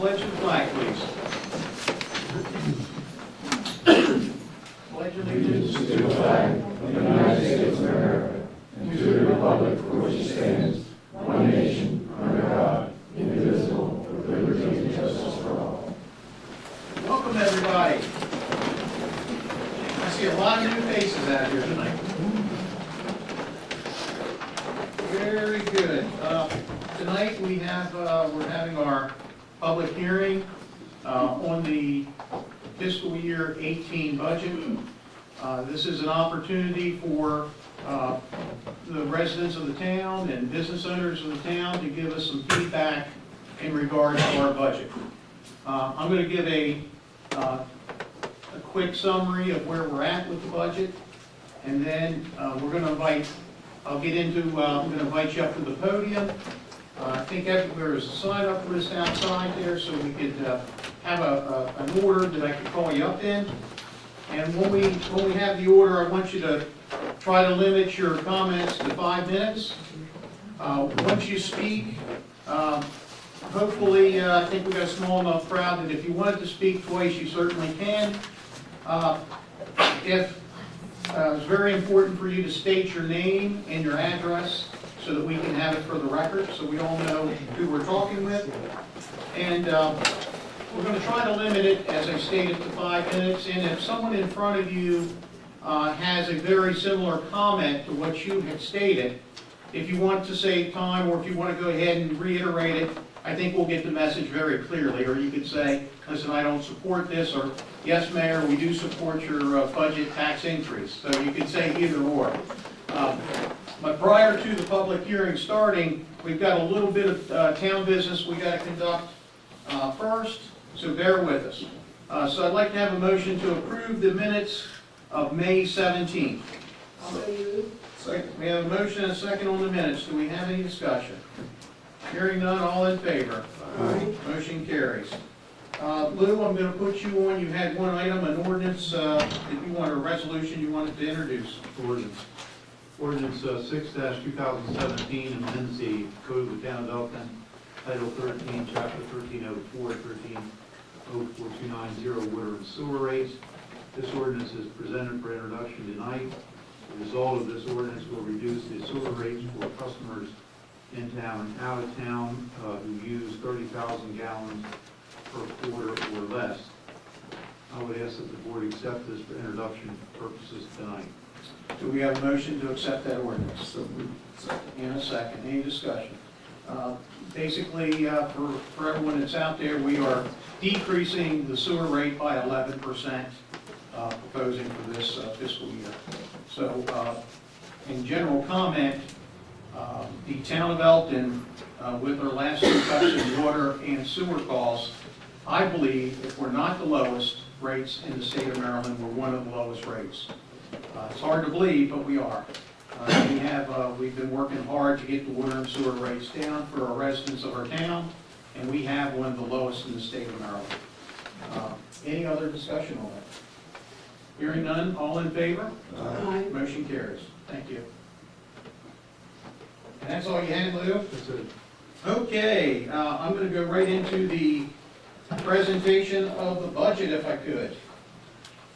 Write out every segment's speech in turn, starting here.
pledge to the flag, please. Pledge allegiance to the flag of the United States of America and to the republic for which it stands, one nation, under God, indivisible, with liberty and justice for all. Welcome, everybody. I see a lot of new faces out here tonight. Very good. Tonight we have we're having our public hearing on the fiscal year 18 budget. This is an opportunity for the residents of the town and business owners of the town to give us some feedback in regard to our budget. I'm going to give a quick summary of where we're at with the budget, and then we're going to invite, I'm going to invite you up to the podium. I think there is a sign-up list outside there, so we could have an order that I could call you up in. And when we have the order, I want you to try to limit your comments to 5 minutes. Once you speak, hopefully, I think we've got a small enough crowd that if you wanted to speak twice, you certainly can. It's very important for you to state your name and your address so that we can have it for the record, so we all know who we're talking with. And we're going to try to limit it, as I stated, to 5 minutes. And if someone in front of you has a very similar comment to what you had stated, if you want to save time or if you want to go ahead and reiterate it, I think we'll get the message very clearly. Or you could say, listen, I don't support this, or yes, Mayor, we do support your budget tax increase. So you could say either or. But prior to the public hearing starting, we've got a little bit of town business we got to conduct first, so bear with us. So I'd like to have a motion to approve the minutes of May 17th. We have a motion and a second on the minutes. Do we have any discussion? Hearing none, all in favor? Aye. Motion carries. Lou, I'm going to put you on. You had one item, an ordinance, that you want, a resolution you wanted to introduce. Ordinance 6-2017 amends the Code of the Town of Elkton, Title 13, Chapter 1304, 1304-290, water and sewer rates. This ordinance is presented for introduction tonight. The result of this ordinance will reduce the sewer rates for customers in town and out of town who use 30,000 gallons per quarter or less. I would ask that the board accept this for introduction purposes tonight. Do we have a motion to accept that ordinance? So in a second. Any discussion? Basically, for everyone that's out there, we are decreasing the sewer rate by 11%, proposing for this fiscal year. So, in general comment, the town of Elkton, with our last two cuts in water and sewer costs, I believe if we're not the lowest rates in the state of Maryland, we're one of the lowest rates. It's hard to believe, but we are. We've been working hard to get the water and sewer rates down for our residents of our town, and we have one of the lowest in the state of Maryland. Any other discussion on that? Hearing none, all in favor? Aye. Motion carries. Thank you. And that's all you had, Lou? That's it. Okay, I'm going to go right into the presentation of the budget, if I could.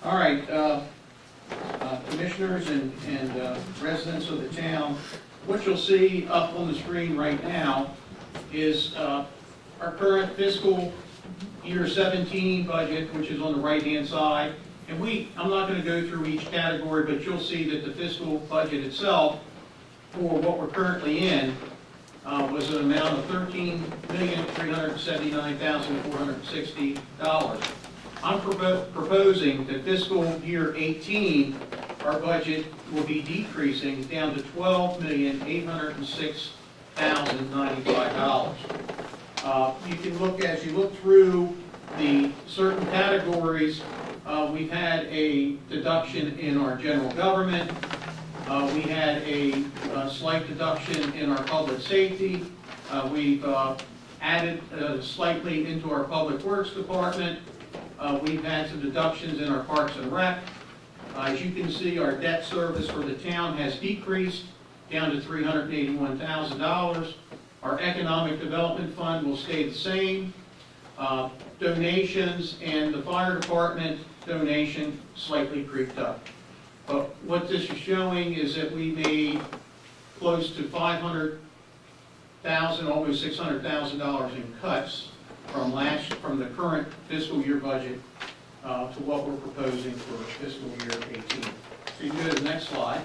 All right, commissioners and residents of the town, what you'll see up on the screen right now is our current fiscal year 17 budget, which is on the right-hand side. And I'm not going to go through each category, but you'll see that the fiscal budget itself for what we're currently in was an amount of $13,379,460. I'm proposing that fiscal year 18, our budget will be decreasing down to $12,806,095. You can look, as you look through the certain categories, we've had a deduction in our general government. We had a slight deduction in our public safety. We've added slightly into our public works department. We've had some deductions in our parks and rec. As you can see, our debt service for the town has decreased down to $381,000. Our economic development fund will stay the same. donations, and the fire department donation slightly creeped up. But what this is showing is that we made close to $500,000, almost $600,000 in cuts from the current fiscal year budget to what we're proposing for fiscal year 18. So you can go to the next slide.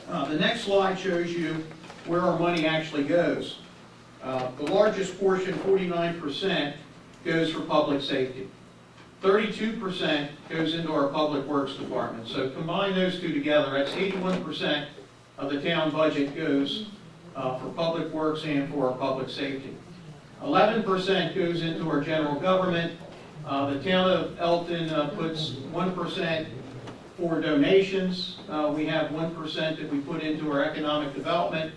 The next slide shows you where our money actually goes. The largest portion, 49%, goes for public safety. 32% goes into our public works department. So combine those two together, that's 81% of the town budget goes for public works and for our public safety. 11% goes into our general government. The town of Elkton puts 1% for donations. We have 1% that we put into our economic development.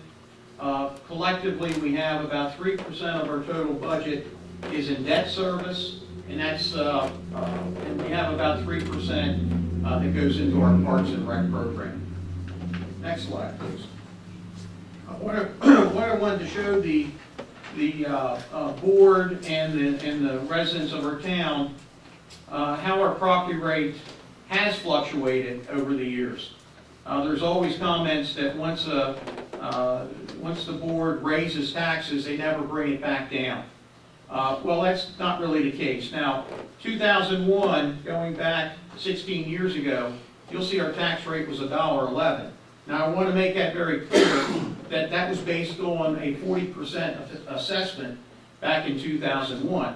Collectively, we have about 3% of our total budget is in debt service, and that's and we have about 3% that goes into our Parks and Rec program. Next slide, please. What I wanted to show the board and the residents of our town how our property rate has fluctuated over the years. There's always comments that once the board raises taxes, they never bring it back down. Well, that's not really the case. Now, 2001, going back 16 years ago, you'll see our tax rate was $1.11. Now, I want to make that very clear that that was based on a 40% assessment back in 2001.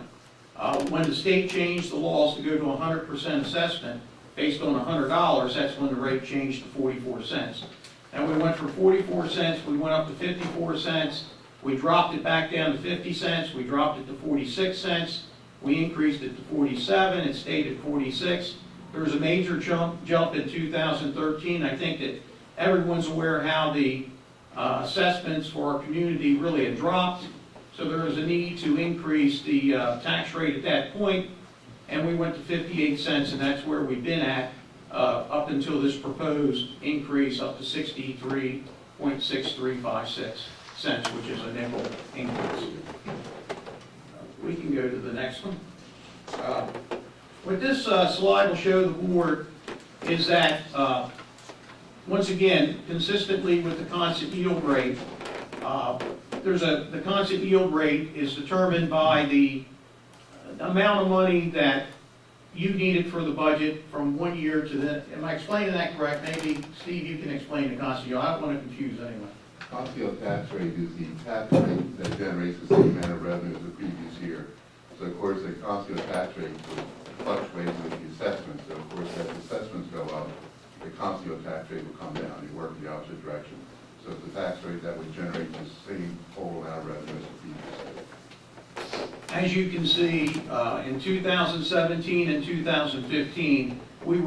When the state changed the laws to go to 100% assessment based on $100, that's when the rate changed to 44 cents. And we went from 44 cents, we went up to 54 cents, we dropped it back down to 50 cents, we dropped it to 46 cents, we increased it to 47, it stayed at 46. There was a major jump in 2013. I think that everyone's aware how the assessments for our community really had dropped. So there was a need to increase the tax rate at that point, and we went to 58 cents, and that's where we've been at up until this proposed increase up to 63.6356 cents, which is a nickel increase. We can go to the next one. What this slide will show the board is that, once again, consistently with the constant yield rate, the constant yield rate is determined by the amount of money that you needed for the budget from one year to the, am I explaining that correct? Maybe, Steve, you can explain the constant yield. I don't want to confuse anyone. Constant yield tax rate is the tax rate that generates the same amount of revenue as the previous year. So of course the constant yield tax rate will fluctuate with the assessment. So of course as assessments go up, the constant yield tax rate will come down. You work in the opposite direction. So it's the tax rate that would generate the same total amount of revenue as the previous year. As you can see, in 2017 and 2015, we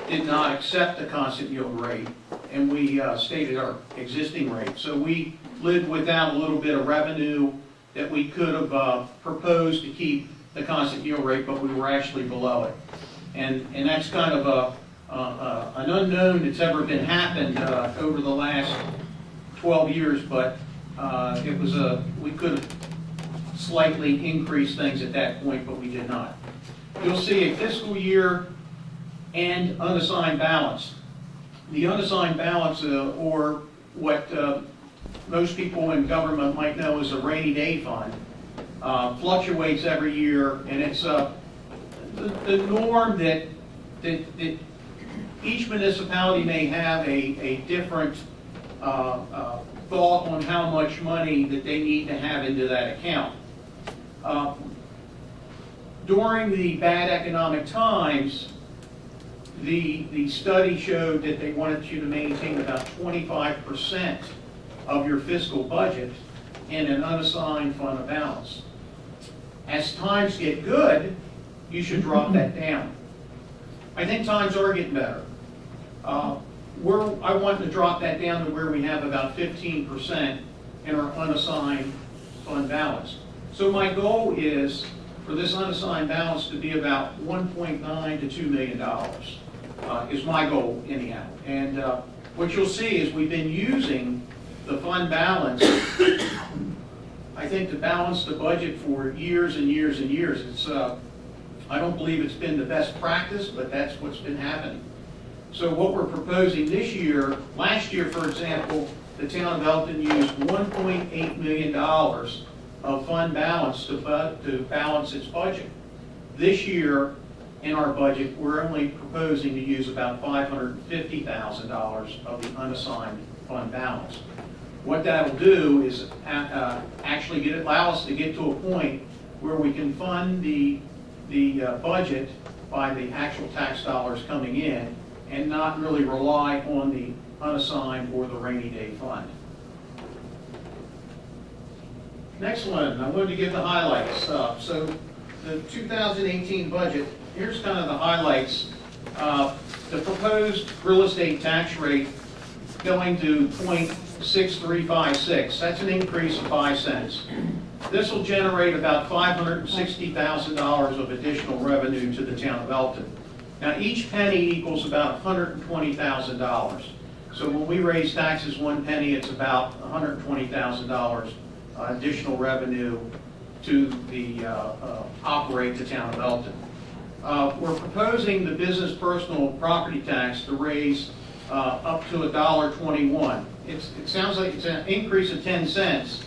did not accept the constant yield rate, and we stated our existing rate. So we lived without a little bit of revenue that we could have proposed to keep the constant yield rate, but we were actually below it. And that's kind of an unknown that's ever been happened over the last 12 years, but it was we could have slightly increased things at that point, but we did not. You'll see a fiscal year and unassigned balance. The unassigned balance, or what most people in government might know as a rainy day fund, fluctuates every year, and it's the norm that each municipality may have a different thought on how much money that they need to have into that account. During the bad economic times, the study showed that they wanted you to maintain about 25% of your fiscal budget in an unassigned fund of balance. As times get good, you should drop that down. I think times are getting better. I want to drop that down to where we have about 15% in our unassigned fund balance. So my goal is for this unassigned balance to be about $1.9 to $2 million is my goal anyhow. And what you'll see is we've been using the fund balance I think, to balance the budget for years and years and years. I don't believe it's been the best practice, but that's what's been happening. So what we're proposing this year, last year, for example, the town of Elkton used $1.8 million of fund balance to balance its budget. This year, in our budget, we're only proposing to use about $550,000 of the unassigned fund balance. What that'll do is actually allow us to get to a point where we can fund the budget by the actual tax dollars coming in and not really rely on the unassigned or the rainy day fund. Next one, I wanted to give the highlights. So the 2018 budget, here's kind of the highlights. The proposed real estate tax rate going to 0.6356. That's an increase of 5 cents. This will generate about $560,000 of additional revenue to the town of Elkton. Now, each penny equals about $120,000. So when we raise taxes 1 penny, it's about $120,000 additional revenue to operate the town of Elkton. We're proposing the business personal property tax to raise up to $1.21. It sounds like it's an increase of 10 cents,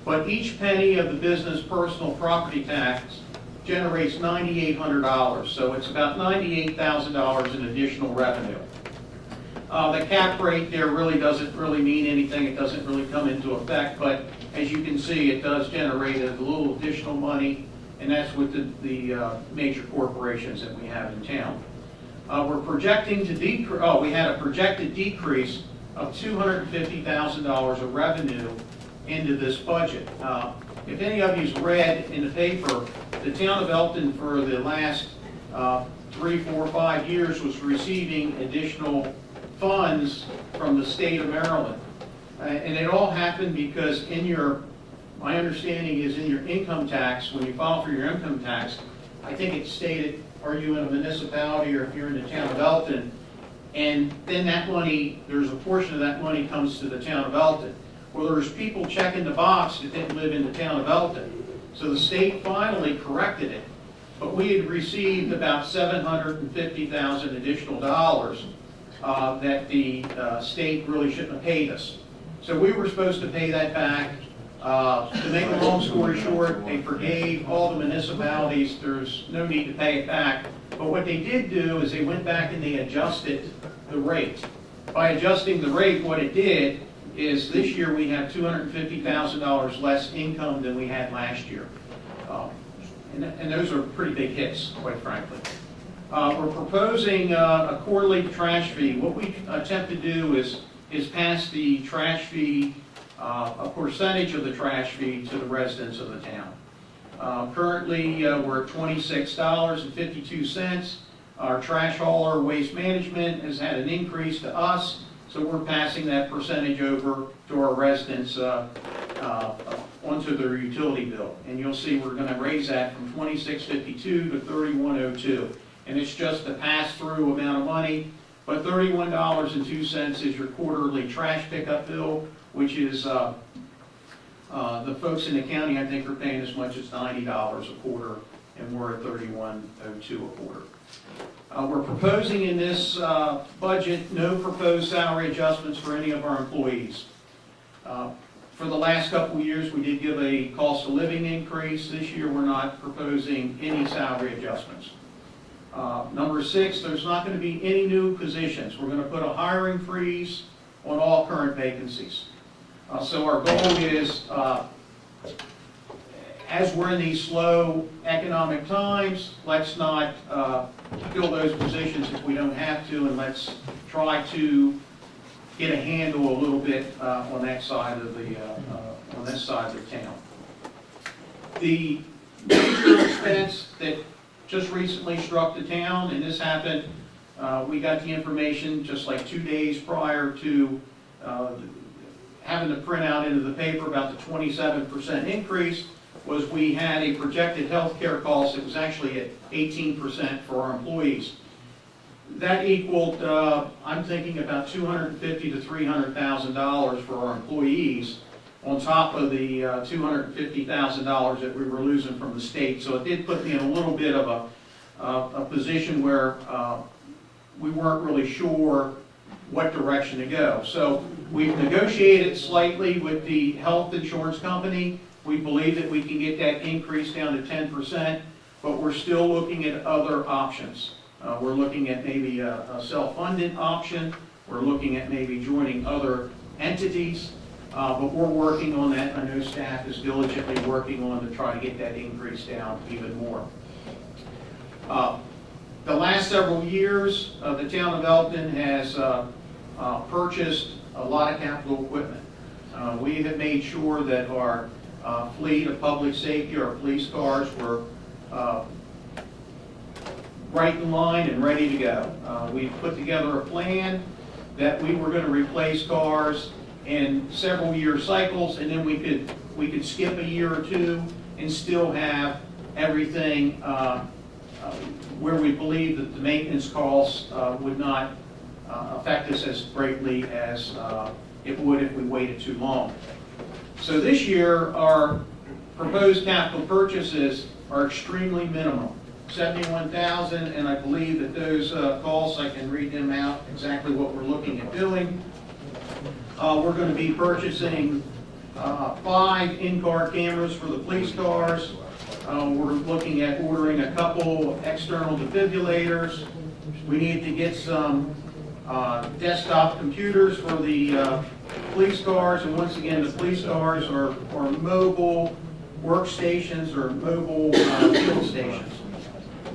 but each penny of the business personal property tax generates $9,800, so it's about $98,000 in additional revenue. The cap rate there really doesn't mean anything. It doesn't really come into effect, but as you can see, it does generate a little additional money, and that's with the major corporations that we have in town. We're projecting to decrease. We had a projected decrease of $250,000 of revenue into this budget. If any of you's read in the paper, the town of Elkton for the last 3, 4, 5 years was receiving additional funds from the state of Maryland. And it all happened because my understanding is in your income tax, when you file for your income tax, I think it stated, are you in a municipality or if you're in the town of Elkton, and then that money, there's a portion of that money comes to the town of Elkton. Well, there's people checking the box that didn't live in the town of Elkton. So the state finally corrected it, but we had received about $750,000 additional dollars that the state really shouldn't have paid us. So we were supposed to pay that back. To make a long story short, they forgave all the municipalities. There's no need to pay it back. But what they did do is they went back and they adjusted the rate. By adjusting the rate, what it did is this year we have $250,000 less income than we had last year. And those are pretty big hits, quite frankly. We're proposing a quarterly trash fee. What we attempt to do is pass the trash fee, a percentage of the trash fee to the residents of the town. Currently, we're at $26.52. Our trash hauler, Waste Management, has had an increase to us, so we're passing that percentage over to our residents onto their utility bill. And you'll see we're going to raise that from $26.52 to $31.02. And it's just a pass-through amount of money, but $31.02 is your quarterly trash pickup bill, which is the folks in the county, I think, are paying as much as $90 a quarter, and we're at $31.02 a quarter. We're proposing in this budget no proposed salary adjustments for any of our employees. For the last couple of years, we did give a cost of living increase. This year, we're not proposing any salary adjustments. Number 6, there's not going to be any new positions. We're going to put a hiring freeze on all current vacancies. So our goal is, as we're in these slow economic times, let's not fill those positions if we don't have to, and let's try to get a handle a little bit on that side of the town. The major expense that just recently struck the town, and this happened, we got the information just like 2 days prior to having to print out into the paper about the 27% increase, was we had a projected health care cost that was actually at 18% for our employees. That equaled, I'm thinking, about $250,000 to $300,000 for our employees. on top of the $250,000 that we were losing from the state. So it did put me in a little bit of a position where we weren't really sure what direction to go. So we've negotiated slightly with the health insurance company. We believe that we can get that increase down to 10%, but we're still looking at other options. We're looking at maybe a self-funded option. We're looking at maybe joining other entities, but we're working on that. I know staff is diligently working on to try to get that increase down even more. The last several years, the town of Elkton has purchased a lot of capital equipment. We have made sure that our fleet of public safety, our police cars, were right in line and ready to go. We put together a plan that we were going to replace cars in several year cycles, and then we could skip a year or two and still have everything where we believe that the maintenance costs would not affect us as greatly as it would if we waited too long. So this year, our proposed capital purchases are extremely minimal, $71,000, and I believe that those costs, I can read them out exactly what we're looking at doing. We're going to be purchasing 5 in-car cameras for the police cars. We're looking at ordering a couple external defibrillators. We need to get some desktop computers for the police cars, and once again, the police cars are mobile workstations or mobile field stations.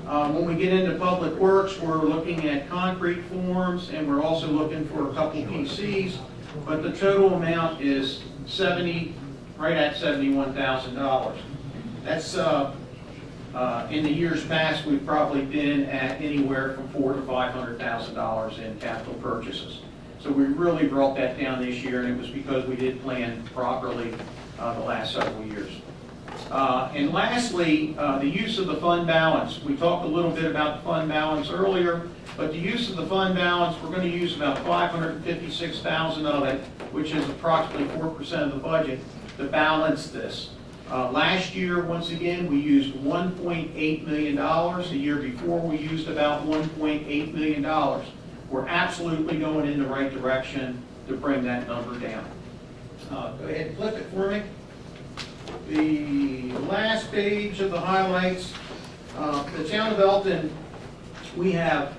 When we get into public works, we're looking at concrete forms, and we're also looking for a couple PCs, but the total amount is right at $71,000. That's in the years past, we've probably been at anywhere from $400,000 to $500,000 in capital purchases. So we really brought that down this year, and it was because we did plan properly the last several years. And lastly, the use of the fund balance. We talked a little bit about the fund balance earlier, but the use of the fund balance, we're going to use about $556,000 of it, which is approximately 4% of the budget, to balance this. Last year, once again, we used $1.8 million. The year before, we used about $1.8 million. We're absolutely going in the right direction to bring that number down. Go ahead and flip it for me. The last page of the highlights, the town of Elkton, we have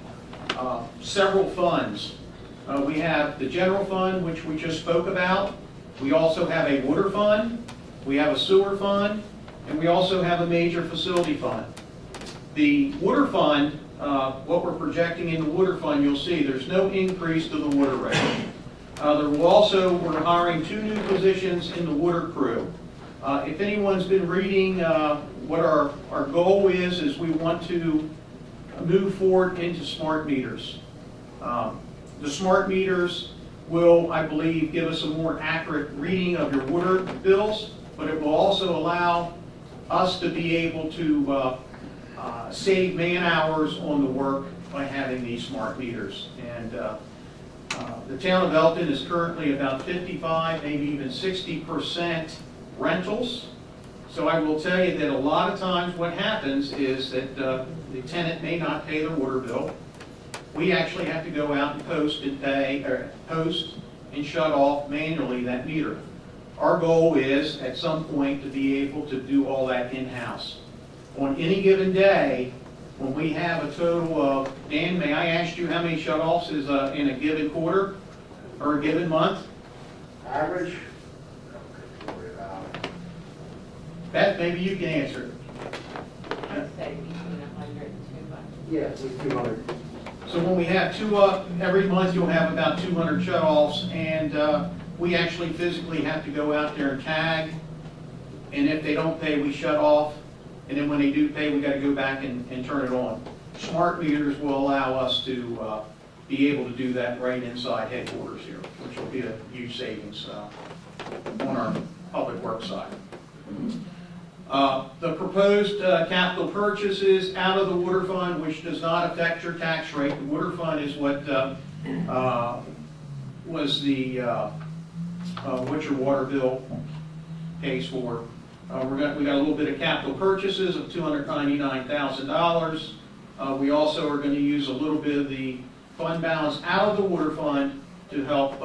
several funds. We have the general fund, which we just spoke about. We also have a water fund. We have a sewer fund, and we also have a major facility fund. The water fund, what we're projecting in the water fund, you'll see there's no increase to the water rate. We're hiring 2 new positions in the water crew. If anyone's been reading what our goal is we want to move forward into smart meters. The smart meters will, I believe, give us a more accurate reading of your water bills, but it will also allow us to be able to save man hours on the work by having these smart meters. And the town of Elkton is currently about 55, maybe even 60% rentals. So I will tell you that a lot of times what happens is that the tenant may not pay their water bill. We actually have to go out and post and shut off manually that meter. Our goal is at some point to be able to do all that in-house. On any given day, when we have a total of, Dan, may I ask you how many shut-offs is in a given quarter or a given month? Average? Beth, maybe you can answer. I'd say between 100 and 200. Yeah, at least 200. So when we have 2 up, every month you'll have about 200 shut-offs, and we actually physically have to go out there and tag, and if they don't pay, we shut off, and then when they do pay, we got to go back and turn it on. Smart meters will allow us to be able to do that right inside headquarters here, which will be a huge savings on our public works side. The proposed capital purchases out of the water fund, which does not affect your tax rate. The water fund is what was the what's your water bill pays for. We got a little bit of capital purchases of $299,000. We also are going to use a little bit of the fund balance out of the water fund to help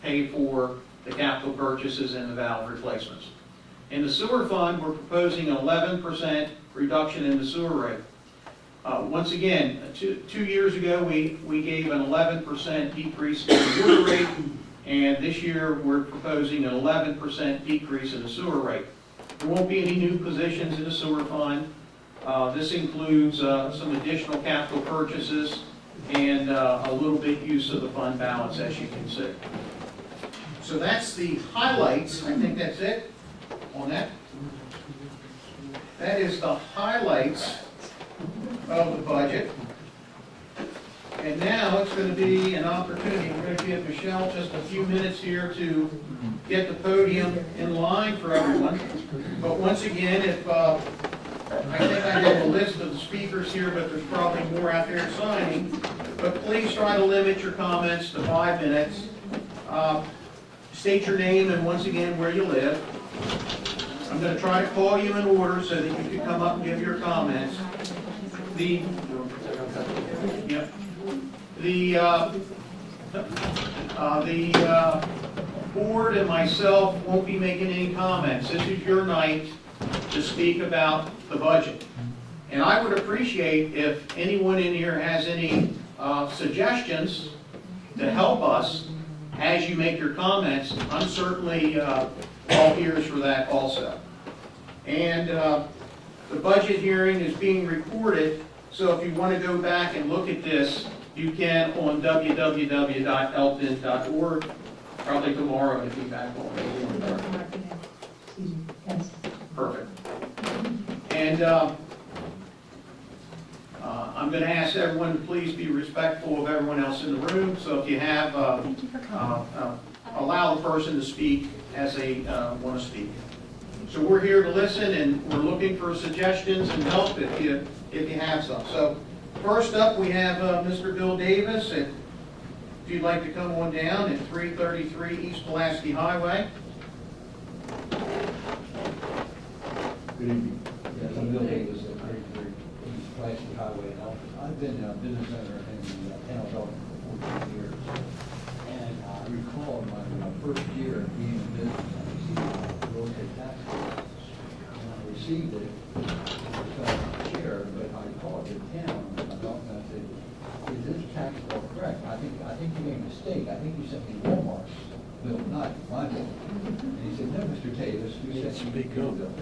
pay for the capital purchases and the valve replacements. In the sewer fund, we're proposing an 11% reduction in the sewer rate. Once again, 2 years ago, we gave an 11% decrease in the water rate, and this year we're proposing an 11% decrease in the sewer rate. There won't be any new positions in the sewer fund. This includes some additional capital purchases and a little bit use of the fund balance, as you can see. So that's the highlights. I think that's it on that. That is the highlights of the budget. And now it's going to be an opportunity. We're going to give Michelle just a few minutes here to get the podium in line for everyone. But once again, if I think I have a list of the speakers here, but there's probably more out there signing. But please try to limit your comments to 5 minutes. State your name and once again where you live. I'm going to try to call you in order so that you can come up and give your comments. The board and myself won't be making any comments. This is your night to speak about the budget. And I would appreciate if anyone in here has any suggestions to help us as you make your comments. I'm certainly all ears for that also. And the budget hearing is being recorded, so if you want to go back and look at this, you can on www.elkton.org. Probably tomorrow if you back on. Perfect. And I'm going to ask everyone to please be respectful of everyone else in the room. So if you have, allow the person to speak as they want to speak. So we're here to listen, and we're looking for suggestions and help if you have some. So first up, we have Mr. Bill Davis. If you'd like to come on down at 333 East Pulaski Highway. Good evening. Yes, I'm Bill Davis at 33 East Pulaski Highway in Elkton. I've been a business owner in the town of Elkton for 14 years. And I recall my first year of being in business, I received a real estate tax credit. And I received it as a share, but I called the town and I said, is this tax bill correct? I think you made a mistake. I think you sent me Walmart's bill, not my bill. And he said, no, Mr. Davis, we sent you your bill.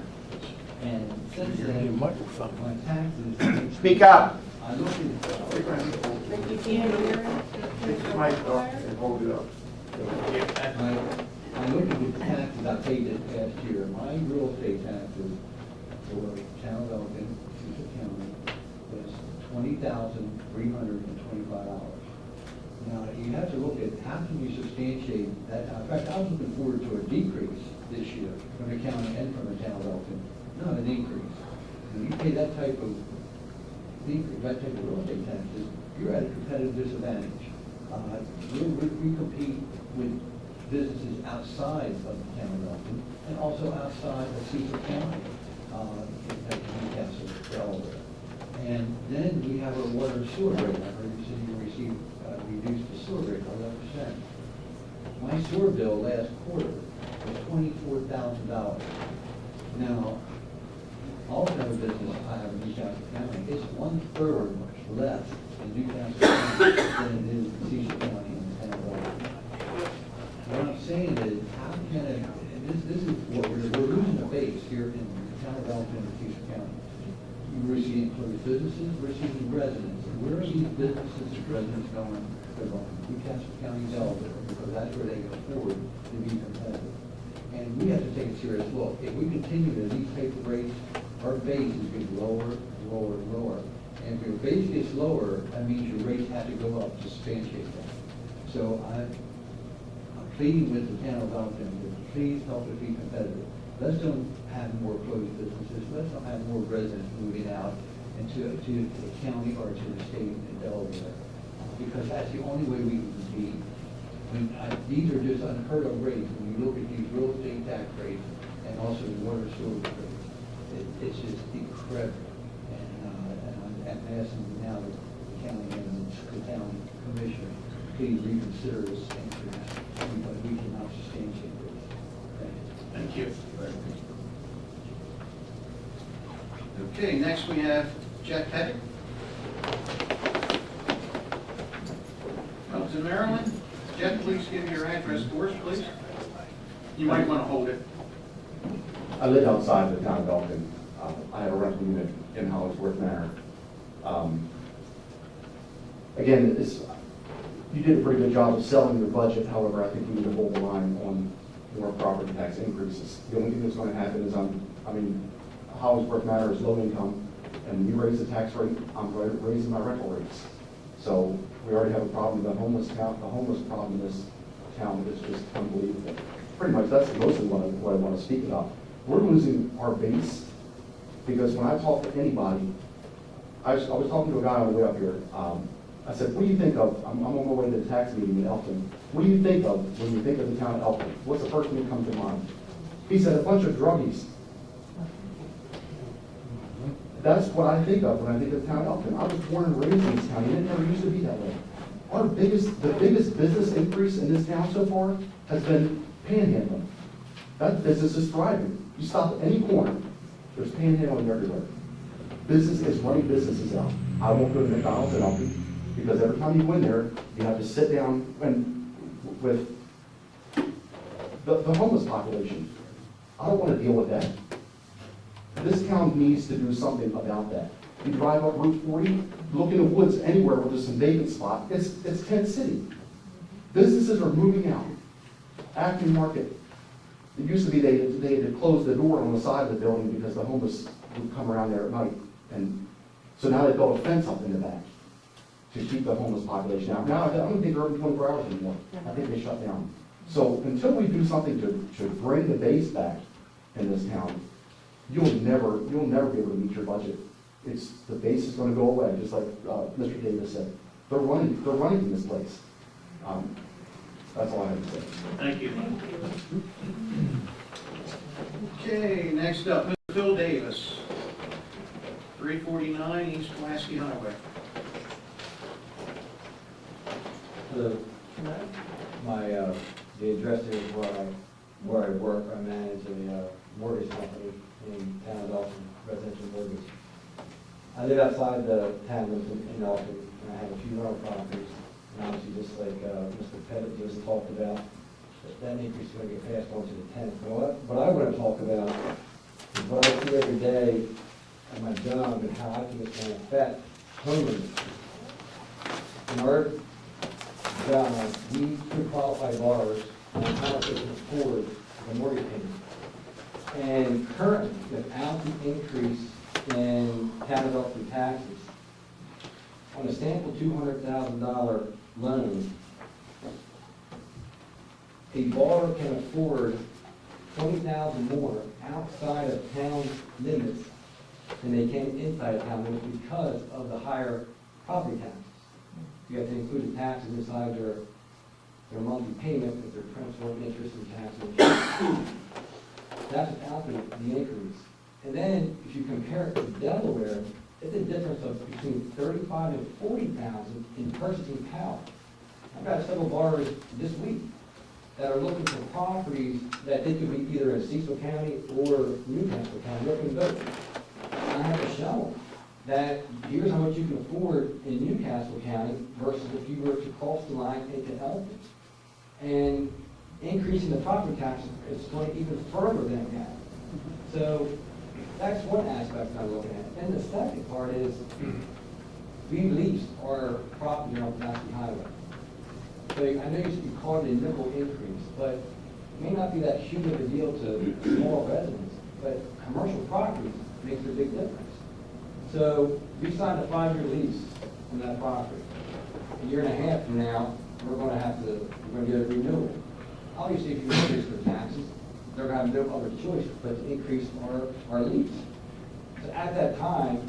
And since then, my taxes. Speak up. I look at. Hold it up. I look at the taxes I paid this past year. My real estate taxes for town of Elkton, Cecil County, was $20,325. Now, you have to look at how can you substantiate that. In fact, I was looking forward to a decrease this year from the county and from the town of Elkton, not an increase. When you pay that type of decrease, that type of real estate taxes, you're at a competitive disadvantage. We compete with businesses outside of the town of Elkton and also outside of Cecil County, Newcastle, Delaware. And then we have our water and sewer rate. I heard you said you received reduced the sewer rate by 11%. My sewer bill last quarter was $24,000. Now, also a business I have in Newcastle County, it's 1/3 less in Newcastle County than it is in Cecil County and the town of Elkton. What I'm saying is, how can it, this is what we're losing the base here in the town of Elkton and Cecil County. We're seeing businesses, we're seeing residents. Where are these businesses and residents going? They're going to Newcastle County, Delaware, because that's where they can afford to be competitive. And we have to take a serious look. If we continue at these type of rates, our base is getting lower, lower, lower. And if your base gets lower, that means your rates have to go up to substantiate that. So I'm pleading with the town of Elkton to please help us be competitive. Let's don't have more closed businesses. Let's not have more residents moving out into the county or to the state in Delaware, because that's the only way we can compete. These are just unheard of rates when you look at these real estate tax rates and also the water and sewer rate. It's just incredible. And I'm asking now the county and the town commissioner, please reconsider this answer. But we cannot substantiate this. Thank you. Thank you. Okay, next we have Jeff Pettit. Elkton, Maryland. Jeff, please give your address for us, please. You might want to hold it. I live outside the town of Elkton. I have a rental unit in Hollingsworth Manor. Again, you did a pretty good job of selling your budget. However, I think you need to hold the line on more property tax increases. The only thing that's going to happen is Hollingsworth Manor is low income, and when you raise the tax rate, I'm raising my rental rates. So we already have a problem. The homeless problem in this town is just unbelievable. Pretty much that's mostly what I want to speak about. We're losing our base because when I talk to anybody, I was talking to a guy on the way up here. I said, what do you think of, I'm on my way to the tax meeting in Elkton. What do you think of when you think of the town of Elkton? What's the first thing that comes to mind? He said, a bunch of druggies. That's what I think of when I think of the town of Elkton. I was born and raised in this town, and it never used to be that way. The biggest business increase in this town so far has been panhandling. That business is thriving. You stop at any corner, there's panhandling everywhere. Business is running businesses out. I won't go to McDonald's in Elkton because every time you go in there, you have to sit down with the homeless population. I don't want to deal with that. This town needs to do something about that. You drive up Route 40, look in the woods anywhere where there's some vacant spot, it's tent city. Businesses are moving out. Acton Market, it used to be they had to close the door on the side of the building because the homeless would come around there at night. And so now they built a fence up in the back to keep the homeless population out. Now I don't think they're open 24 hours anymore. I think they shut down. So until we do something to bring the base back in this town, you'll never be able to meet your budget. The base is going to go away, just like Mr. Davis said. They're running from this place. That's all I have to say. Thank you. Okay, next up, Mr. Phil Davis, 349 East Pulaski Highway. The address here is where I work. I manage a mortgage company in town of Elkton, residential mortgage. I live outside the town in Elkton, and I have a few rental properties. And obviously, just like Mr. Pettit just talked about, that increase is going to get passed on to the tenants. What I want to talk about is what I see every day at my job and how I think it's going to affect homeowners. In our job, we pre-qualify borrowers on how much they can afford the mortgage payment. And currently, without the increase in town of Elkton taxes, on a sample $200,000 loan, a borrower can afford $20,000 more outside of town limits than they can inside of town limits because of the higher property taxes. You have to include the taxes inside their monthly payment with their principal, interest, and taxes. That's without the increase. And then if you compare it to Delaware, it's a difference of between $35,000 and $40,000 in purchasing power. I've got several borrowers this week that are looking for properties that they could be either in Cecil County or Newcastle County, looking both. And I have to show them that here's how much you can afford in Newcastle County versus if you were to cross the line into Elkton. And increasing the property taxes is going even further than that. So that's one aspect I'm looking at. And the second part is we leased our property on Pulaski Highway. So I know you called it a nickel increase, but it may not be that huge of a deal to small residents, but commercial properties makes a big difference. So we signed a 5-year lease on that property. A year and a half from now, we're going to get a renewal. Obviously, if you increase their taxes, they're going to have no other choice but to increase our lease. So at that time,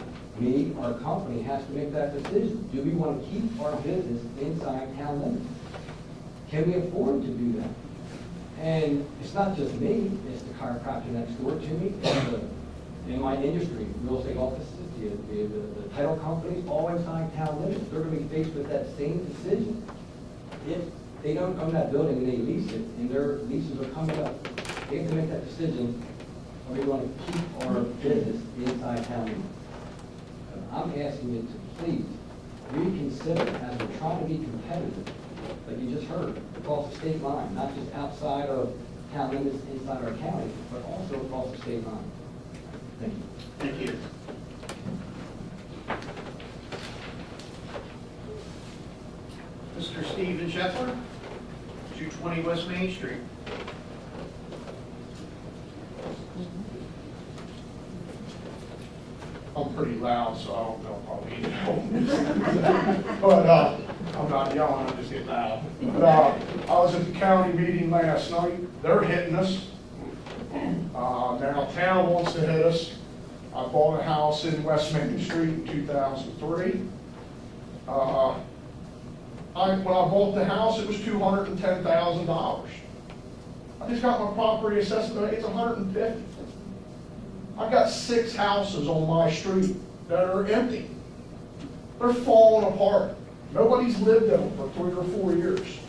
our company has to make that decision. Do we want to keep our business inside town limits? Can we afford to do that? And it's not just me, it's the chiropractor next door to me, it's in my industry, real estate offices, the title companies, all inside town limits, they're gonna be faced with that same decision. If they don't own that building and they lease it, and their leases are coming up, they have to make that decision, are we gonna keep our business inside town limits? I'm asking you to please reconsider, as we're trying to be competitive, like you just heard, across the state line, not just outside of town limits inside our county, but also across the state line. Thank you. Thank you. Mr. Stephen Scheffler, 220 West Main Street. I'm pretty loud, so I don't know if I'll need help. But, I'm not yelling, I'm just getting loud. But, I was at the county meeting last night, they're hitting us. Now town wants to hit us. I bought a house in West Main Street in 2003. When I bought the house, it was $210,000. I just got my property assessment, it's $150,000. I've got 6 houses on my street that are empty. They're falling apart. Nobody's lived in them for 3 or 4 years.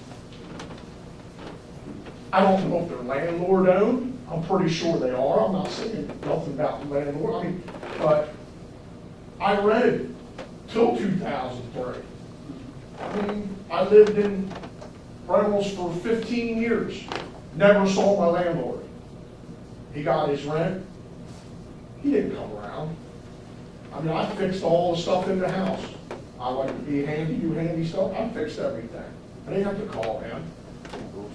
I don't know if they're landlord owned. I'm pretty sure they are. I'm not saying nothing about the landlord. I mean, but I rented till 2003. I mean, I lived in rentals for 15 years. Never saw my landlord. He got his rent. He didn't come around. I mean, I fixed all the stuff in the house. I like to be handy, do handy stuff. I fixed everything. I didn't have to call him.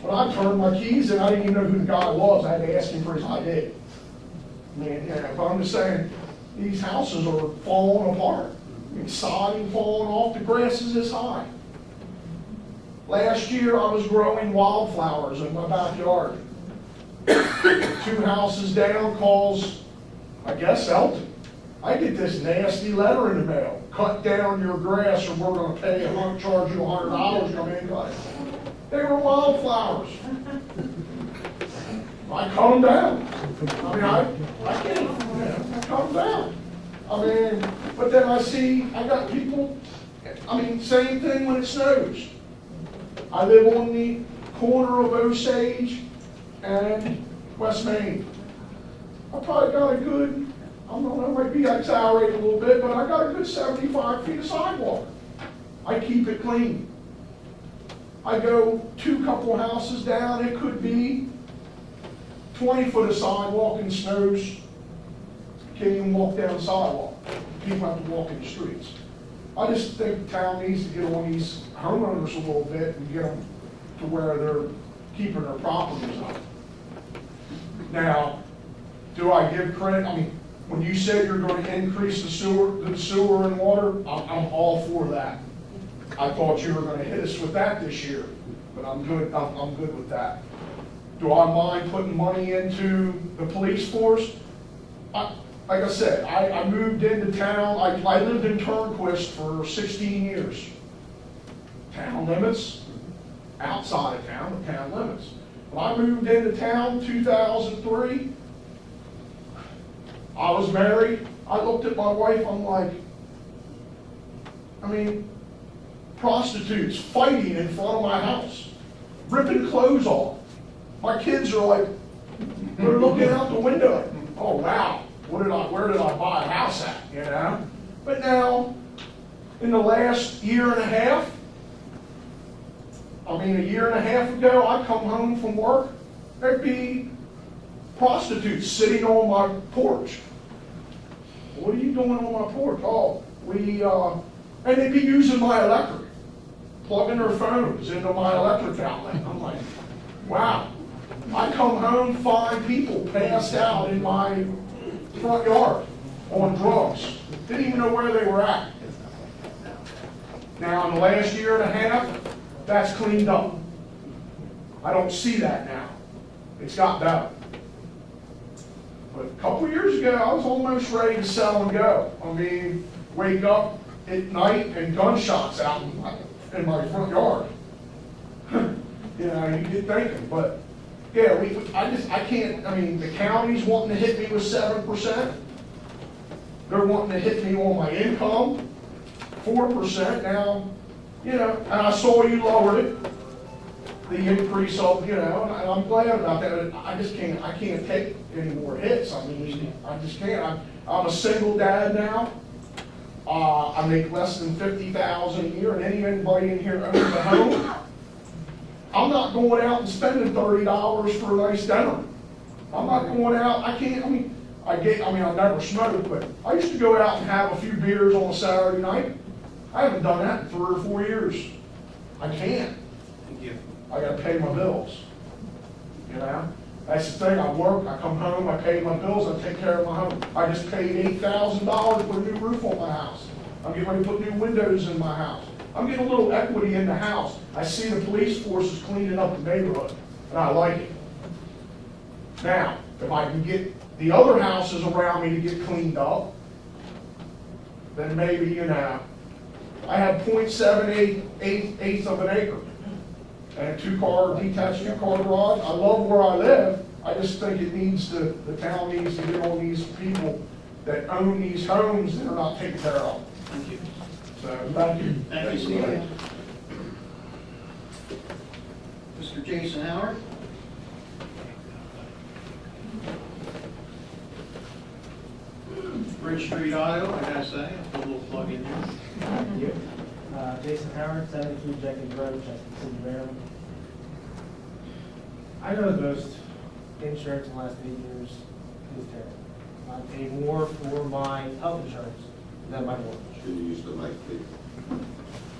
When I turned my keys in, I didn't even know who the guy was. I had to ask him for his ID. I mean, yeah, but I'm just saying, these houses are falling apart. I mean, siding falling off, the grass is this high. Last year, I was growing wildflowers in my backyard. 2 houses down calls, I guess, Elkton. I get this nasty letter in the mail. Cut down your grass or we're going to charge you $100 to come in and cut it. They were wildflowers. I cut them down. I mean, I can't cut them down. I mean, but then I got people, I mean, same thing when it snows. I live on the corner of Osage and West Main. I probably got a good, I don't know, it might be exaggerated a little bit, but I got a good 75 feet of sidewalk. I keep it clean. I go 2 couple houses down, it could be 20 foot of sidewalk and snows. Can't even walk down the sidewalk. People have to walk in the streets. I just think the town needs to get on these homeowners a little bit and get them to where they're keeping their properties up. Now, do I give credit? I mean, when you said you're going to increase the sewer and water, I'm all for that. I thought you were going to hit us with that this year, but I'm good. I'm good with that. Do I mind putting money into the police force? Like I said, I moved into town. I lived in Turnquist for 16 years. Town limits, outside of town, but town limits. When I moved into town 2003, I was married. I looked at my wife, I'm like, I mean, prostitutes fighting in front of my house, ripping clothes off. My kids are like, they're looking out the window. Oh wow, where did I buy a house at, you know? But now, in the last year and a half, I mean a year and a half ago, I come home from work, there'd be prostitutes sitting on my porch. What are you doing on my porch? Oh, and they'd be using my electric, plugging their phones into my electric outlet. I'm like, wow. I come home, find people passed out in my front yard on drugs. Didn't even know where they were at. Now, in the last year and a half, that's cleaned up. I don't see that now. It's got better. But a couple years ago, I was almost ready to sell and go. I mean, wake up at night and gunshots out in my front yard. You know, you get thinking, but Yeah, I can't, I mean, the county's wanting to hit me with 7%. They're wanting to hit me on my income, 4% now, you know, and I saw you lowered it, the increase of, you know, and I'm glad about that, but I can't take any more hits. I mean, I just can't. I'm a single dad now. I make less than $50,000 a year, and anybody in here owns a home. I'm not going out and spending $30 for a nice dinner. I'm not going out, I never smoked, but I used to go out and have a few beers on a Saturday night. I haven't done that in 3 or 4 years. I can't. Thank you. I gotta pay my bills. You know? That's the thing, I work, I come home, I pay my bills, I take care of my home. I just paid $8,000 for a new roof on my house. I'm getting ready to put new windows in my house. I'm getting a little equity in the house. I see the police force is cleaning up the neighborhood, and I like it. Now, if I can get the other houses around me to get cleaned up, then maybe, you know, I have 0.78 of an acre and a detached two-car garage. I love where I live. I just think the town needs to get on these people that own these homes that are not taken care of. Thank you. So, thank you. Thank you, Steve. Mr. Jason Howard? Bridge Street, Iowa, I gotta say, put a little plug in there. Thank you. Jason Howard, 73 Jenkins Road, Chesapeake City, Maryland. I know the most insurance in the last 8 years is terrible. I pay more for my health insurance than my mortgage. Should you use the mic, please?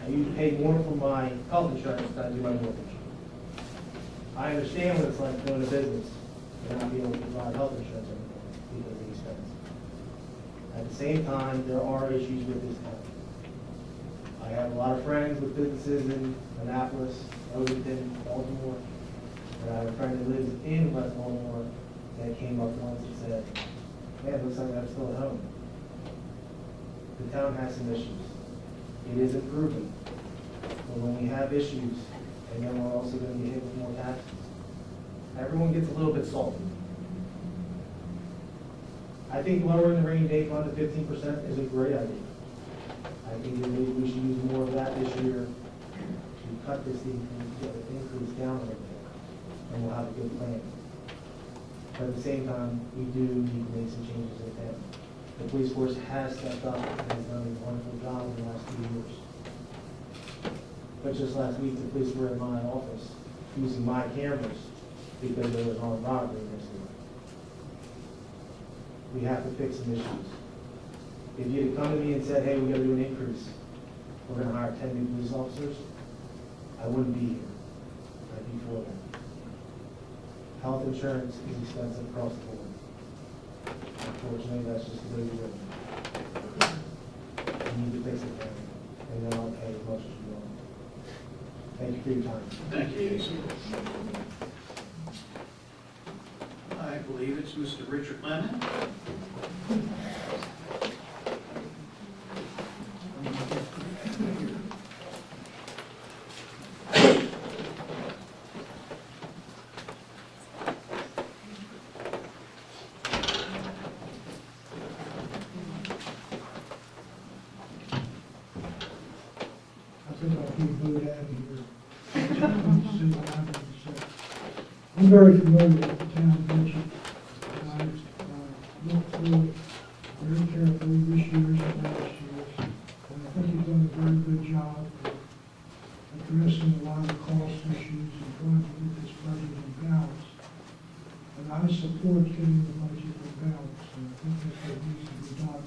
I usually pay more for my health insurance than I do my mortgage. I understand what it's like doing a business and not being able to provide health insurance anymore because of the expense. At the same time, there are issues with this town. I have a lot of friends with businesses in Annapolis, Elkton, Baltimore, and I have a friend that lives in West Baltimore that came up once and said, man, it looks like I'm still at home. The town has some issues. It is improving. But when we have issues, and then we're also going to be hit with more taxes, everyone gets a little bit salty. I think lowering the rainy day fund to 15% is a great idea. I think that maybe we should use more of that this year to cut this increase down a little bit, and we'll have a good plan. But at the same time, we do need to make some changes in town. The police force has stepped up and has done a wonderful job in the last 2 years. But just last week, the police were in my office using my cameras because there was armed robbery next door. We have to fix some issues. If you had come to me and said, hey, we got to do an increase, we're going to hire 10 new police officers, I wouldn't be here. I'd be for that. Health insurance is expensive across the board. Unfortunately, that's just the way we live. You need to fix it, man, and then I'll pay as much as you want. Thank you for your time. Thank you, Jason. I believe it's Mr. Richard Lemon. I'm very familiar with the town budget. I looked through it very carefully this year's and last year's, and I think you've done a very good job of addressing a lot of the cost issues and trying to get this budget in balance. And I support getting the budget in balance, and I think that's what needs to be done.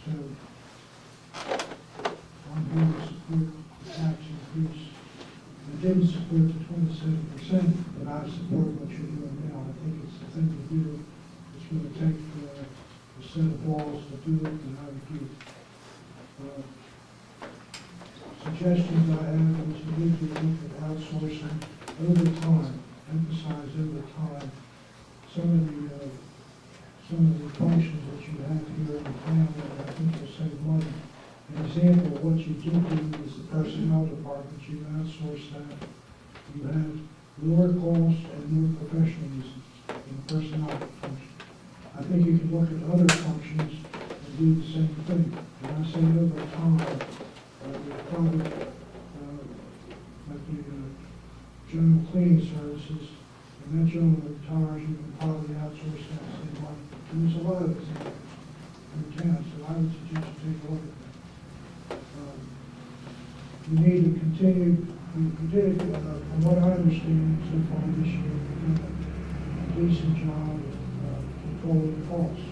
So I'm here to support the tax increase. I didn't support the 27%, but I support what you're doing now. I think it's the thing to do. It's going to take a set of balls to do it, and I would give suggestions I have is to need to look at outsourcing over time, emphasize over time some of the functions that you have here in the town that I think will save money. An example of what you do is the personnel department. You outsource that. You have lower cost and more professionalism in the personnel function. I think you can look at other functions and do the same thing. And I say over time, there's probably, like the general cleaning services, when that gentleman retires, you can probably outsource that same money. And there's a lot of examples in town, so I would suggest you take a look at that. You need to continue, from what I understand so far this year, you've done a decent job of controlling costs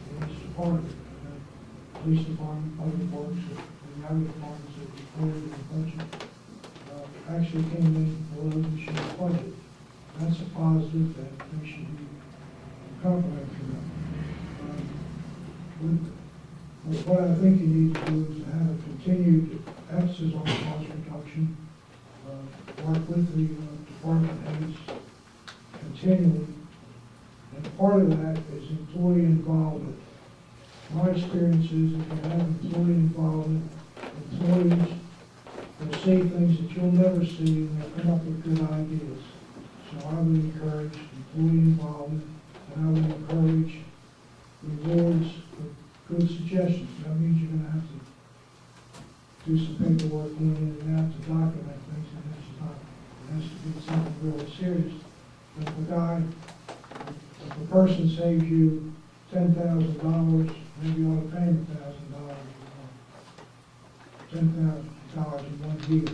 in this department. Police department, public works, and the other departments that reported in the budget actually came in below this year's budget. That's a positive that they should be complimented for that. What I think you need to do is to have a continued emphasis on cost reduction, work with the department heads continually, and part of that is employee involvement. My experience is if you have employee involvement, employees will see things that you'll never see, and they'll come up with good ideas. So I would encourage employee involvement, and I would encourage rewards for good suggestions. That means you're going to have to do some paperwork in and out to document things, and it has to be something really serious. But if a person saves you $10,000, maybe you ought to pay him $10,000 in 1 year.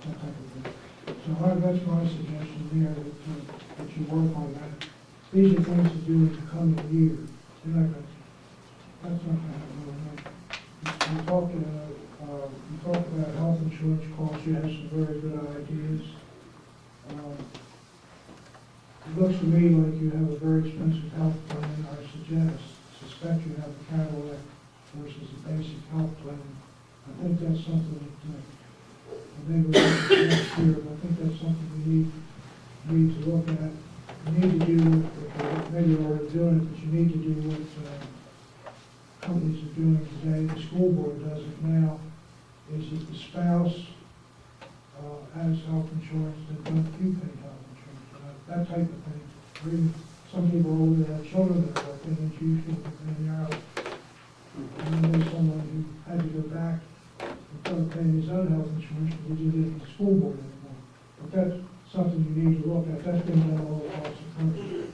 That type of thing. So that's my suggestion there, that you work on that. These are things to do in the coming year. That's not going to happen overnight. You talked about health insurance costs. You have some very good ideas. It looks to me like you have a very expensive health plan. I suspect you have a Cadillac versus a basic health plan. I think that's something that maybe we'll look at next year, but I think that's something we need to look at. You need to do, maybe you're already doing it, but you need to do what companies are doing today. The school board does it now. Is if the spouse has health insurance, then don't you pay health insurance? That type of thing. Or even some people older that have children that are working, and usually paying hourly. And then there's someone who had to go back and start paying his own health insurance because he didn't get the school board anymore. But that's something you need to look at. That's been done all across the country.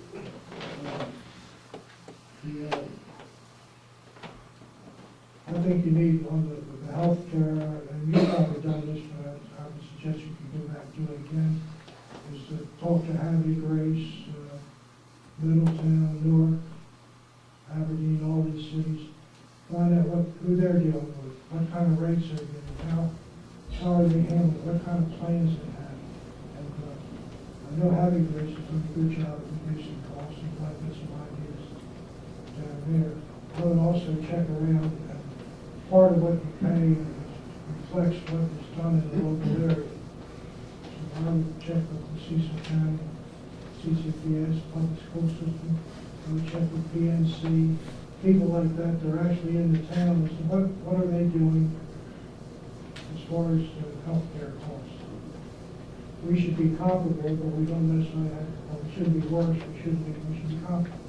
I think you need on the health care, and you've probably done this, but I would suggest you can go back and do it again, is to talk to Hadley, Grace, Middletown, Newark, Aberdeen, all these cities. Find out who they're dealing with, what kind of rates they're getting, how are they handling it, what kind of plans they have. And I know Hadley Grace has done a good job of reducing costs, and might get some ideas down there. I would also check around. Part of what you pay reflects what is done in the local area. So I would check with the Cecil County, CCPS, public school system. I would check with PNC, people like that. They're actually in the town. So what are they doing as far as health care costs? We should be comparable, but we don't necessarily have, or we shouldn't be worse. We should be comparable.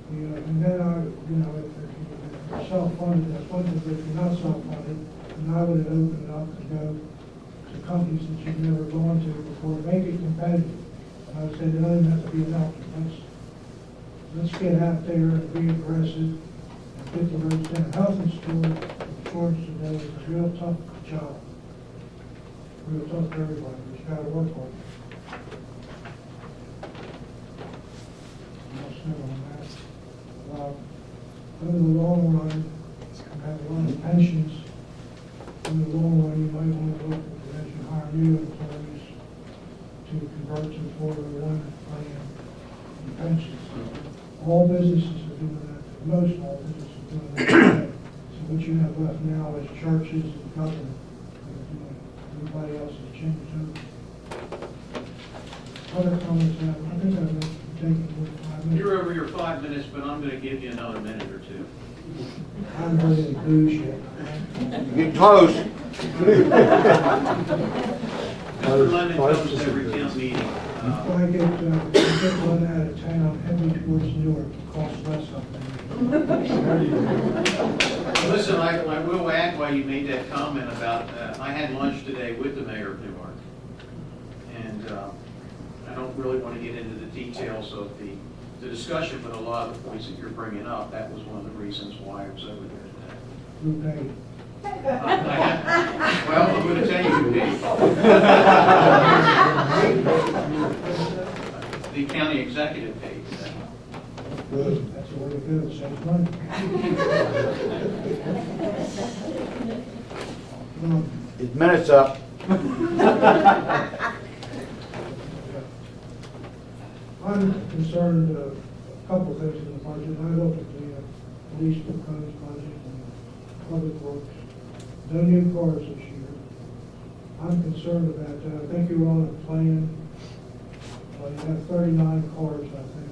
And then if you're self-funded, that's one thing. If you're not self-funded, then I would open it up to go to companies that you've never gone to before. Make it competitive. And I would say there doesn't have to be an option. Let's get out there and be aggressive and get the rates down. Health insurance today is a real tough job. Real tough for everybody. You just got to work hard. In the long run, you have a lot of pensions. In the long run, you might want to look at as you hire new employees to convert to 401 plan and pensions. All businesses are doing that. Most all businesses are doing that today. So what you have left now is churches and government that are doing it. Everybody else has changed over. Other comments, I think I've been taking a little time. You're over your 5 minutes, but I'm going to give you another minute or two. I'm really enthused yet. Get close. Mr. Lemon comes to every town meeting. If I get one out of town, heading towards Newark, it costs less up there. Listen, I will add why you made that comment about, I had lunch today with the mayor of Newark. And I don't really want to get into the details of the discussion, but a lot of the points that you're bringing up, that was one of the reasons why I was over there today. Who paid? Well, I'm going to tell you who paid. The county executive paid today. Good, that's the way to do it, saves money. His minute's up. I'm concerned, a couple of things in the budget. I looked at the police proposed budget and public works. No new cars this year. I'm concerned about that. I think you're on a plan. You have 39 cars, I think.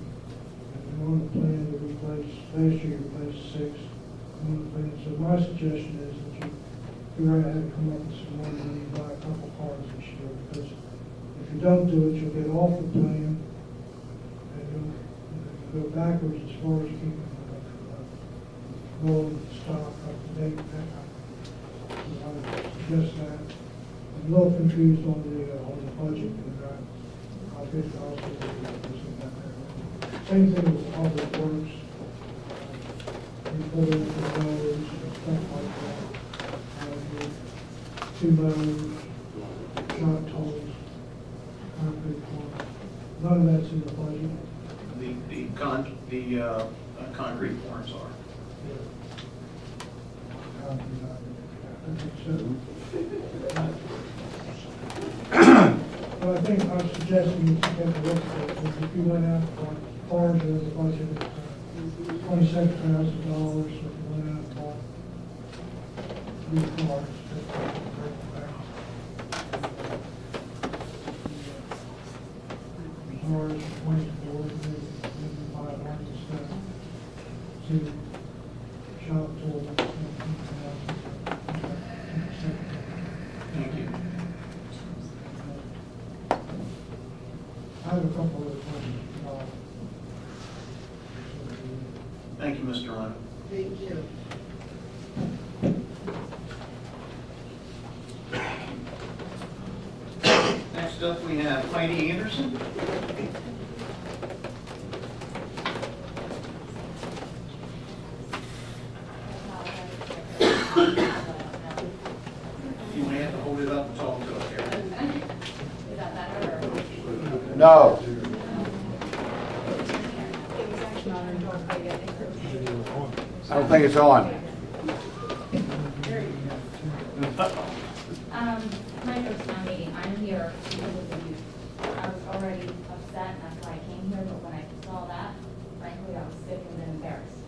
And you're on a plan to replace, last year you replaced 6. On the plan. So my suggestion is that you figure out how to come up with some more money and buy a couple cars this year. Because if you don't do it, you'll get off the plan. Go backwards as far as keeping rolling stock up to date. I would suggest that. I'm a little confused on the budget, and I'll get also same thing with public works. Reporting the roads and stuff like that. Two roads, shot tolls, concrete forms. None of that's in the budget. The concrete forms are. But I think I'm suggesting you take a look at it. If you went out for cars, there's a budget of $27,000. If you went out for 3 cars, cars, 24, maybe 5 months instead. To shop tools. Thank you. I have a couple of questions. Thank you, Mr. Lemon. Thank you. Next up, we have Heidi Anderson. You may have to hold it up and talk to us here. Is that better or? No. I don't think it's on. My first town meeting, I'm here because of the youth. I was already upset, and that's why I came here, but when I saw that, frankly, I was sickened and embarrassed.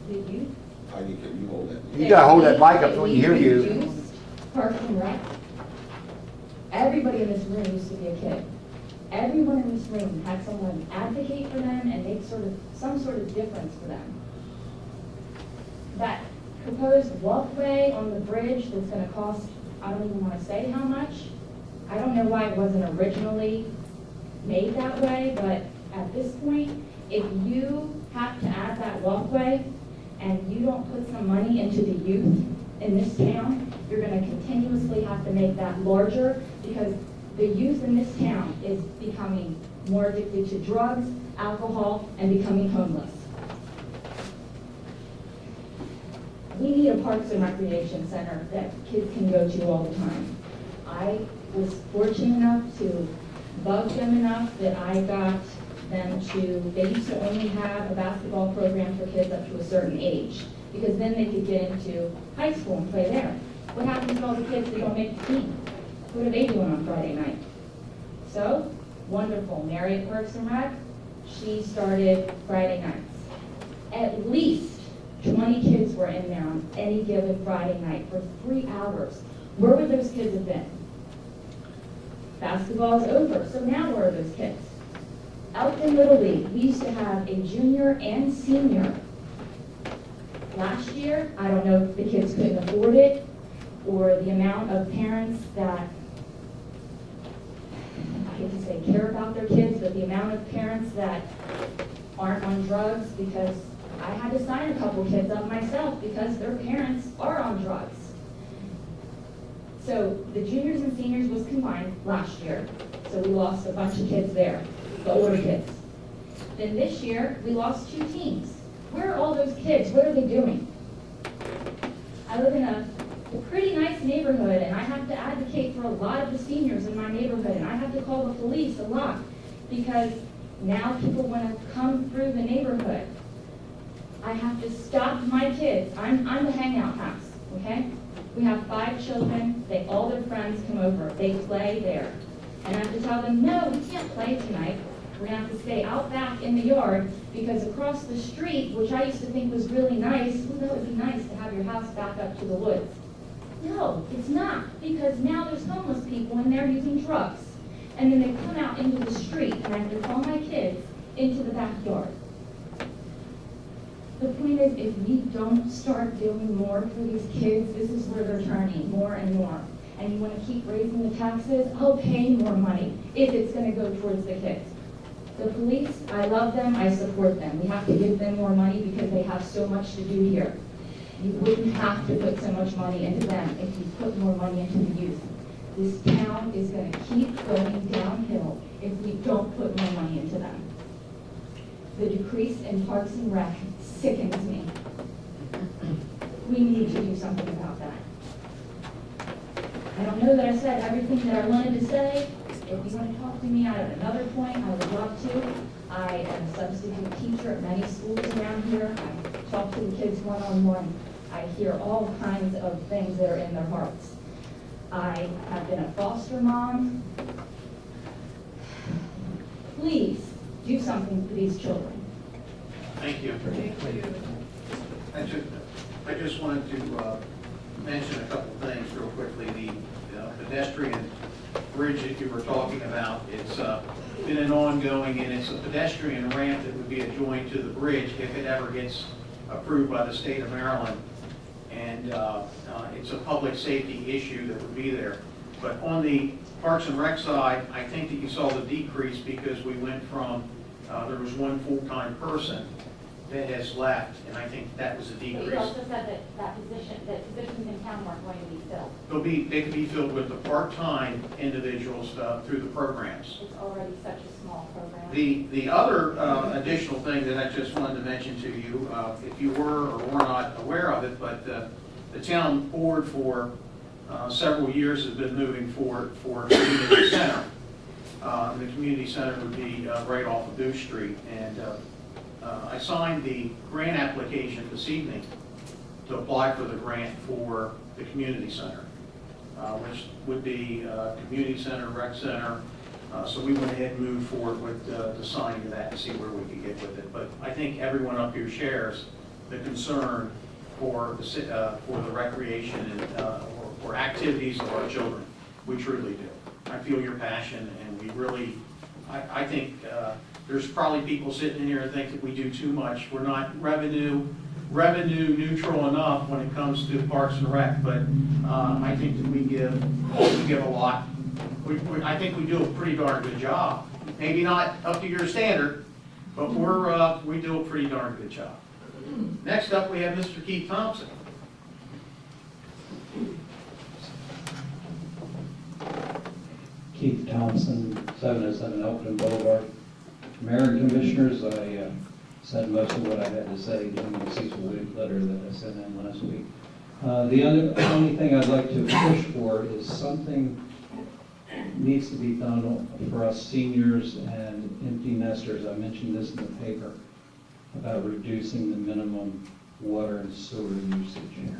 The youth. Heidi, can you hold that? You gotta hold that mic up so we can hear you. Reduced Parks and Rec. Everybody in this room used to be a kid. Everyone in this room had someone advocate for them and make some sort of difference for them. That proposed walkway on the bridge that's gonna cost, I don't even wanna say how much. I don't know why it wasn't originally made that way, but at this point, if you have to add that walkway and you don't put some money into the youth in this town, you're gonna continuously have to make that larger because the youth in this town is becoming more addicted to drugs, alcohol, and becoming homeless. We need a Parks and Recreation Center that kids can go to all the time. I was fortunate enough to bug them enough that I got them to, they used to only have a basketball program for kids up to a certain age, because then they could get into high school and play there. What happens to all the kids that don't make the team? What are they doing on Friday night? So, wonderful, Mary at Parks and Rec, she started Friday nights. At least 20 kids were in there on any given Friday night for 3 hours. Where would those kids have been? Basketball's over, so now where are those kids? Elkton Little League, we used to have a junior and senior. Last year, I don't know if the kids couldn't afford it, or the amount of parents that, I hate to say care about their kids, but the amount of parents that aren't on drugs, because I had to sign a couple kids up myself because their parents are on drugs. So the juniors and seniors was combined last year, so we lost a bunch of kids there, the older kids. Then this year, we lost 2 teams. Where are all those kids? What are they doing? I live in a pretty nice neighborhood, and I have to advocate for a lot of the seniors in my neighborhood, and I have to call the police a lot because now people want to come through the neighborhood. I have to stop my kids. I'm the hangout house, okay? We have 5 children. All their friends come over. They play there. And I have to tell them, no, we can't play tonight. We're going to have to stay out back in the yard because across the street, which I used to think was really nice, well, that would be nice to have your house back up to the woods. No, it's not, because now there's homeless people and they're using drugs. And then they come out into the street, and I have to call my kids into the backyard. The point is, if we don't start doing more for these kids, this is where they're turning more and more. And you want to keep raising the taxes, I'll pay more money if it's going to go towards the kids. The police, I love them, I support them. We have to give them more money because they have so much to do here. You wouldn't have to put so much money into them if you put more money into the youth. This town is going to keep going downhill if we don't put more money into them. The decrease in Parks and Rec sickens me. We need to do something about that. I don't know that I said everything that I wanted to say. If you want to talk to me at another point, I would love to. I am a substitute teacher at many schools around here. I talk to the kids one-on-one. I hear all kinds of things that are in their hearts. I have been a foster mom. Please do something for these children. Thank you. I just wanted to mention a couple things real quickly. The pedestrian bridge that you were talking about, it's been an ongoing, and it's a pedestrian ramp that would be adjoined to the bridge if it ever gets approved by the state of Maryland. And it's a public safety issue that would be there. But on the Parks and Rec side, I think that you saw the decrease because we went from, there was 1 full-time person that has left, and I think that was a But you decrease. also said that positions in town weren't going to be filled. They could be filled with the part-time individuals through the programs. It's already such a small program. The other additional thing that I just wanted to mention to you, if you were or were not aware of it, but the town board for several years has been moving forward for a community center. The community center would be right off of Booth Street, and I signed the grant application this evening to apply for the grant for the community center, which would be community center, rec center. So we went ahead and moved forward with the signing of that to see where we could get with it. But I think everyone up here shares the concern for the recreation and or activities of our children. We truly do. I feel your passion, and we really, I think there's probably people sitting in here and think that we do too much. We're not revenue neutral enough when it comes to Parks and Rec, but I think that we give a lot. I think we do a pretty darn good job. Maybe not up to your standard, but we do a pretty darn good job. Next up, we have Mr. Keith Thompson. Keith Thompson, 707 Elkton Boulevard. Mayor and Commissioners, I said most of what I had to say in the Cecil Williams letter that I sent in last week. The only thing I'd like to push for is something needs to be done for us seniors and empty nesters. I mentioned this in the paper about reducing the minimum water and sewer usage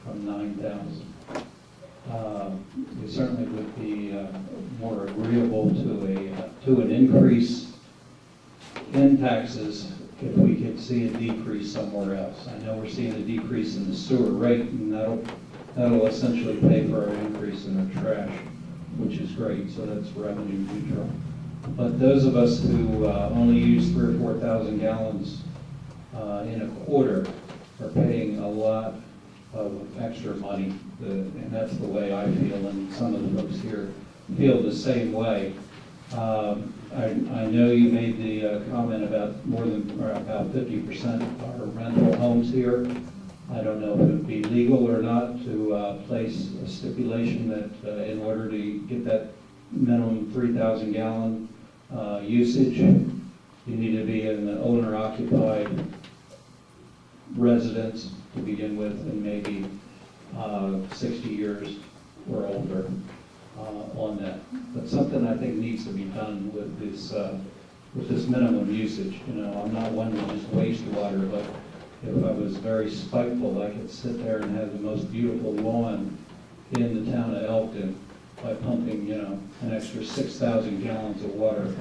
from 9,000. It certainly would be more agreeable to an increase in taxes if we could see a decrease somewhere else. I know we're seeing a decrease in the sewer rate, and that'll essentially pay for our increase in our trash, which is great, so that's revenue neutral. But those of us who only use 3,000 or 4,000 gallons in a quarter are paying a lot of extra money, and that's the way I feel, and some of the folks here feel the same way. I know you made the comment about about 50% are rental homes here. I don't know if it would be legal or not to place a stipulation that in order to get that minimum 3,000 gallon usage, you need to be in the owner-occupied residence to begin with, and maybe 60 years or older on that. But something I think needs to be done with this minimum usage. You know, I'm not one to just waste water, but if I was very spiteful, I could sit there and have the most beautiful lawn in the town of Elkton by pumping, you know, an extra 6,000 gallons of water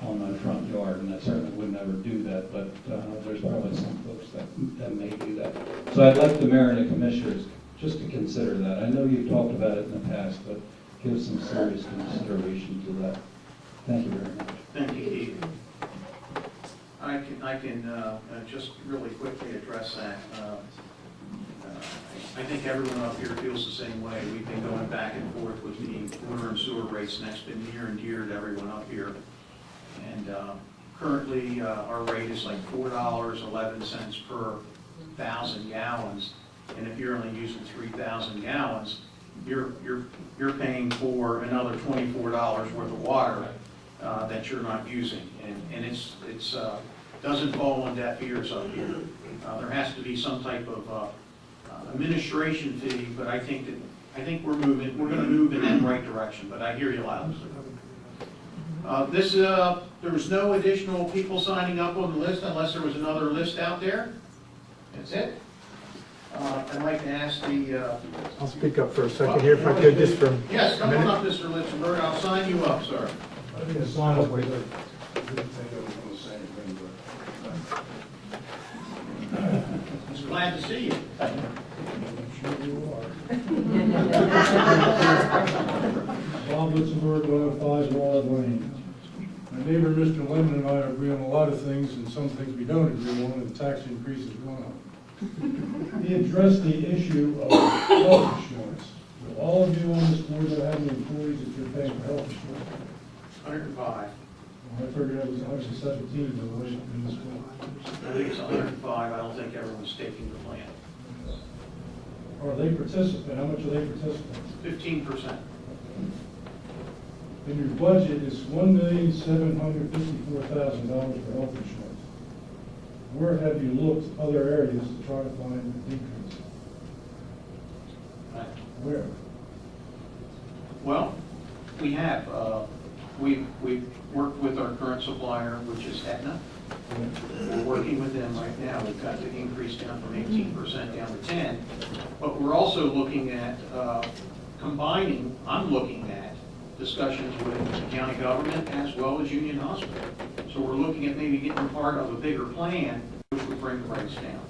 on my front yard, and I certainly would never do that, but there's probably some folks that may do that. So I'd like the mayor and the commissioners just to consider that. I know you've talked about it in the past, but give some serious consideration to that. Thank you very much. Thank you, Keith. I can just really quickly address that. I think everyone up here feels the same way. We've been going back and forth with the water and sewer rates, and that's been near and dear to everyone up here. And currently, our rate is like $4.11 per 1,000 gallons. And if you're only using 3,000 gallons, you're paying for another $24 worth of water that you're not using. And it's doesn't fall on deaf ears up here. There has to be some type of administration fee, but I think we're going to move in that right direction. But I hear you loud. There was no additional people signing up on the list unless there was another list out there. That's it. I'd like to ask the... I'll speak up for a second here if I could, just for a minute. Yes, come on up, Mr. Litzenberg. I'll sign you up, sir. I think the sign up was Just glad to see you. Bob Litzenberg, 105 Walnut Lane. My neighbor, Mr. Lemon, and I agree on a lot of things, and some things we don't agree on, and the tax increase is one of them. He addressed the issue of health insurance. Do all of you on this board that have any employees that you're paying for health insurance? 105. Well, I figured that was 117 by the way in this one. I think it's 105. I don't think everyone's taking the plan. Are they participant? How much are they participants? 15%. And your budget is $1,754,000 for health insurance. Where have you looked other areas to try to find a decrease? Where? Well, we have. We've worked with our current supplier, which is Aetna. We're working with them right now. We've got the increase down from 18% down to 10%. But we're also looking at combining, I'm looking at discussions with the county government as well as Union Hospital. So we're looking at maybe getting part of a bigger plan, which would bring the rates down.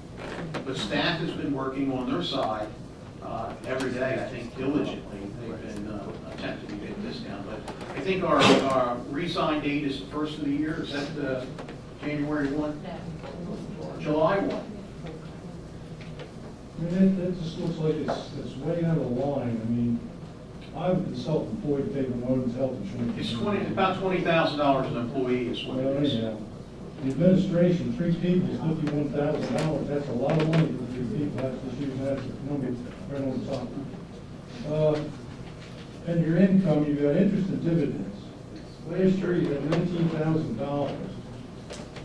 But staff has been working on their side every day, I think diligently. They've been attempting to get this down. But I think our re-sign date is the first of the year. Is that January 1? No. July 1. I mean, it just looks like it's way out of line. I mean, I'm self-employed, taking my own health insurance. It's about $20,000 an employee is what Well, it is. anyhow, the administration, 3 people is $51,000. That's a lot of money for 3 people. That's just using that as a number right on the top. And your income, you've got interest and dividends. Last year, you had $19,000.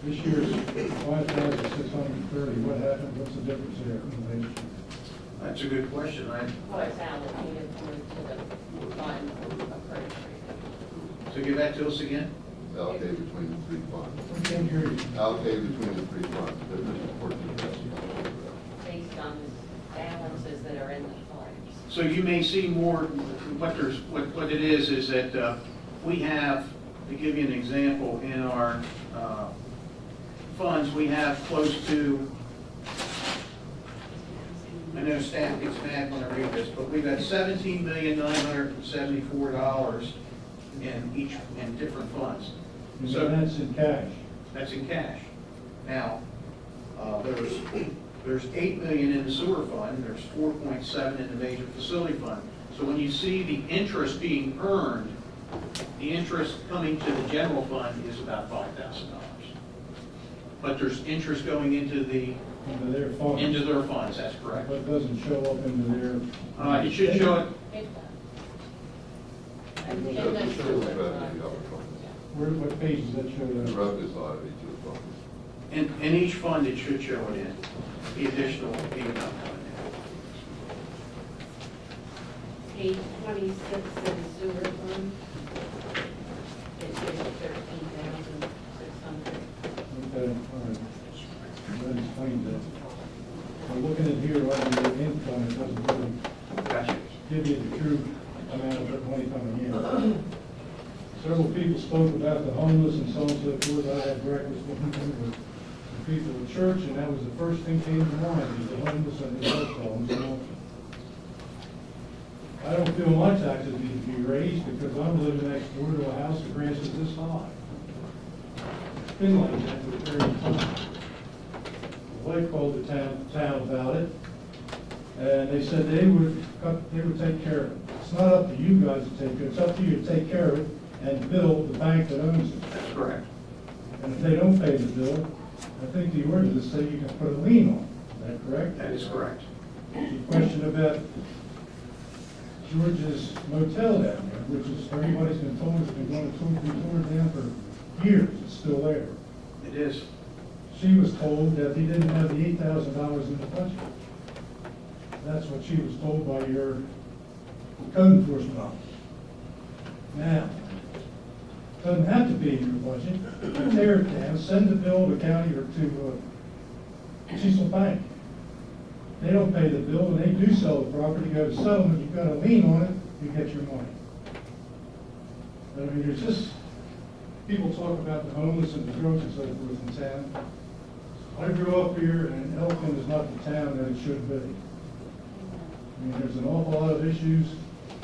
This year's $5,630. What happened? What's the difference there? That's a good question. What's allocated to the fund approach. So give that to us again. It's allocated between the 3 funds. I can't hear you. Allocated between the 3 funds, but there's 14,000. Based on the balances that are in the funds. So you may see more, what it is that we have, to give you an example, in our funds, we have close to, I know staff gets mad when I read this, but we've got $17,974,000 in different funds. So that's in cash. that's in cash. Now, there's 8 million in the sewer fund, there's 4.7 in the major facility fund. So when you see the interest being earned, the interest coming to the general fund is about $5,000. But there's interest going into Into their funds. their funds, that's correct. But it doesn't show up into their. It should show it, It does. And So it the does. service revenue other funds. Where, what page does that show The that? revenue side of each of the funds. in each fund, it should show it in, the additional income coming Page 26 in sewer fund. It shows 13,600. Okay, all right. That explains that. I'm looking at here, right under income, it doesn't really in. Gotcha. give you the true amount of money coming in. Several people spoke about the homeless and so on and so forth. I had breakfast with them, with the people at church, and that was the first thing came to mind, is the homeless and the health problems. And all. I don't feel my taxes need to be raised because I'm living next door to a house that grants is this high. It's been like that for a very long time. The wife called the town about it, and they said they would take care of it. It's not up to you guys to take care of it, it's up to you to take care of it and bill the bank that owns it. That's correct. And if they don't pay the bill, I think the ordinance say you can put a lien on it. Is that correct? That is correct. The question about George's motel down there, which is, everybody's been told has been going to be torn down for years, it's still there. It is. She was told that he didn't have the $8,000 in the budget. That's what she was told by your code enforcement officer. Now, it doesn't have to be in your budget. Tear it down, send the bill to county or to Cecil Bank. They don't pay the bill, and they do sell the property, go to settlement, you've got a lien on it, you get your money. I mean, there's just, people talk about the homeless and the drugs and so forth in town. I grew up here, and Elkton is not the town that it should be. I mean, there's an awful lot of issues.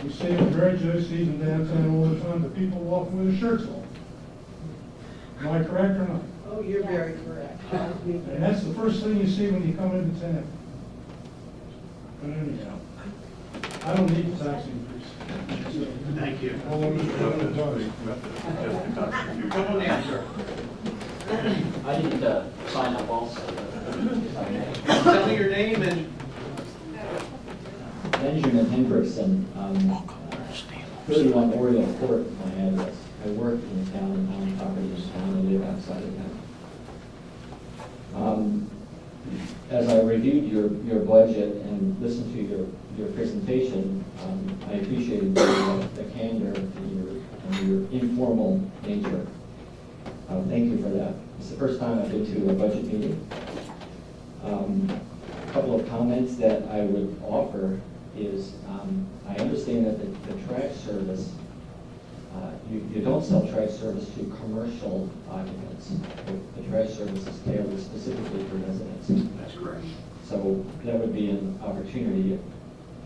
We see them, Mary Jo sees them downtown all the time, the people walking with their shirts off. Am I correct or not? Oh, you're very correct. And that's the first thing you see when you come into town. But anyhow, I don't need the tax increase. Thank you. I want to Come on down, sir. I need to sign up also. Tell me your name and Benjamin Hendrickson, 31 Oriole Court, my address. I work in town and own property in town and live outside of town. As I reviewed your budget and listened to your presentation, I appreciated the candor and your informal nature. Thank you for that. It's the first time I've been to a budget meeting. A couple of comments that I would offer is I understand that the trash service, you don't sell trash service to commercial occupants. The trash service is tailored specifically for residents. that's correct. So that would be an opportunity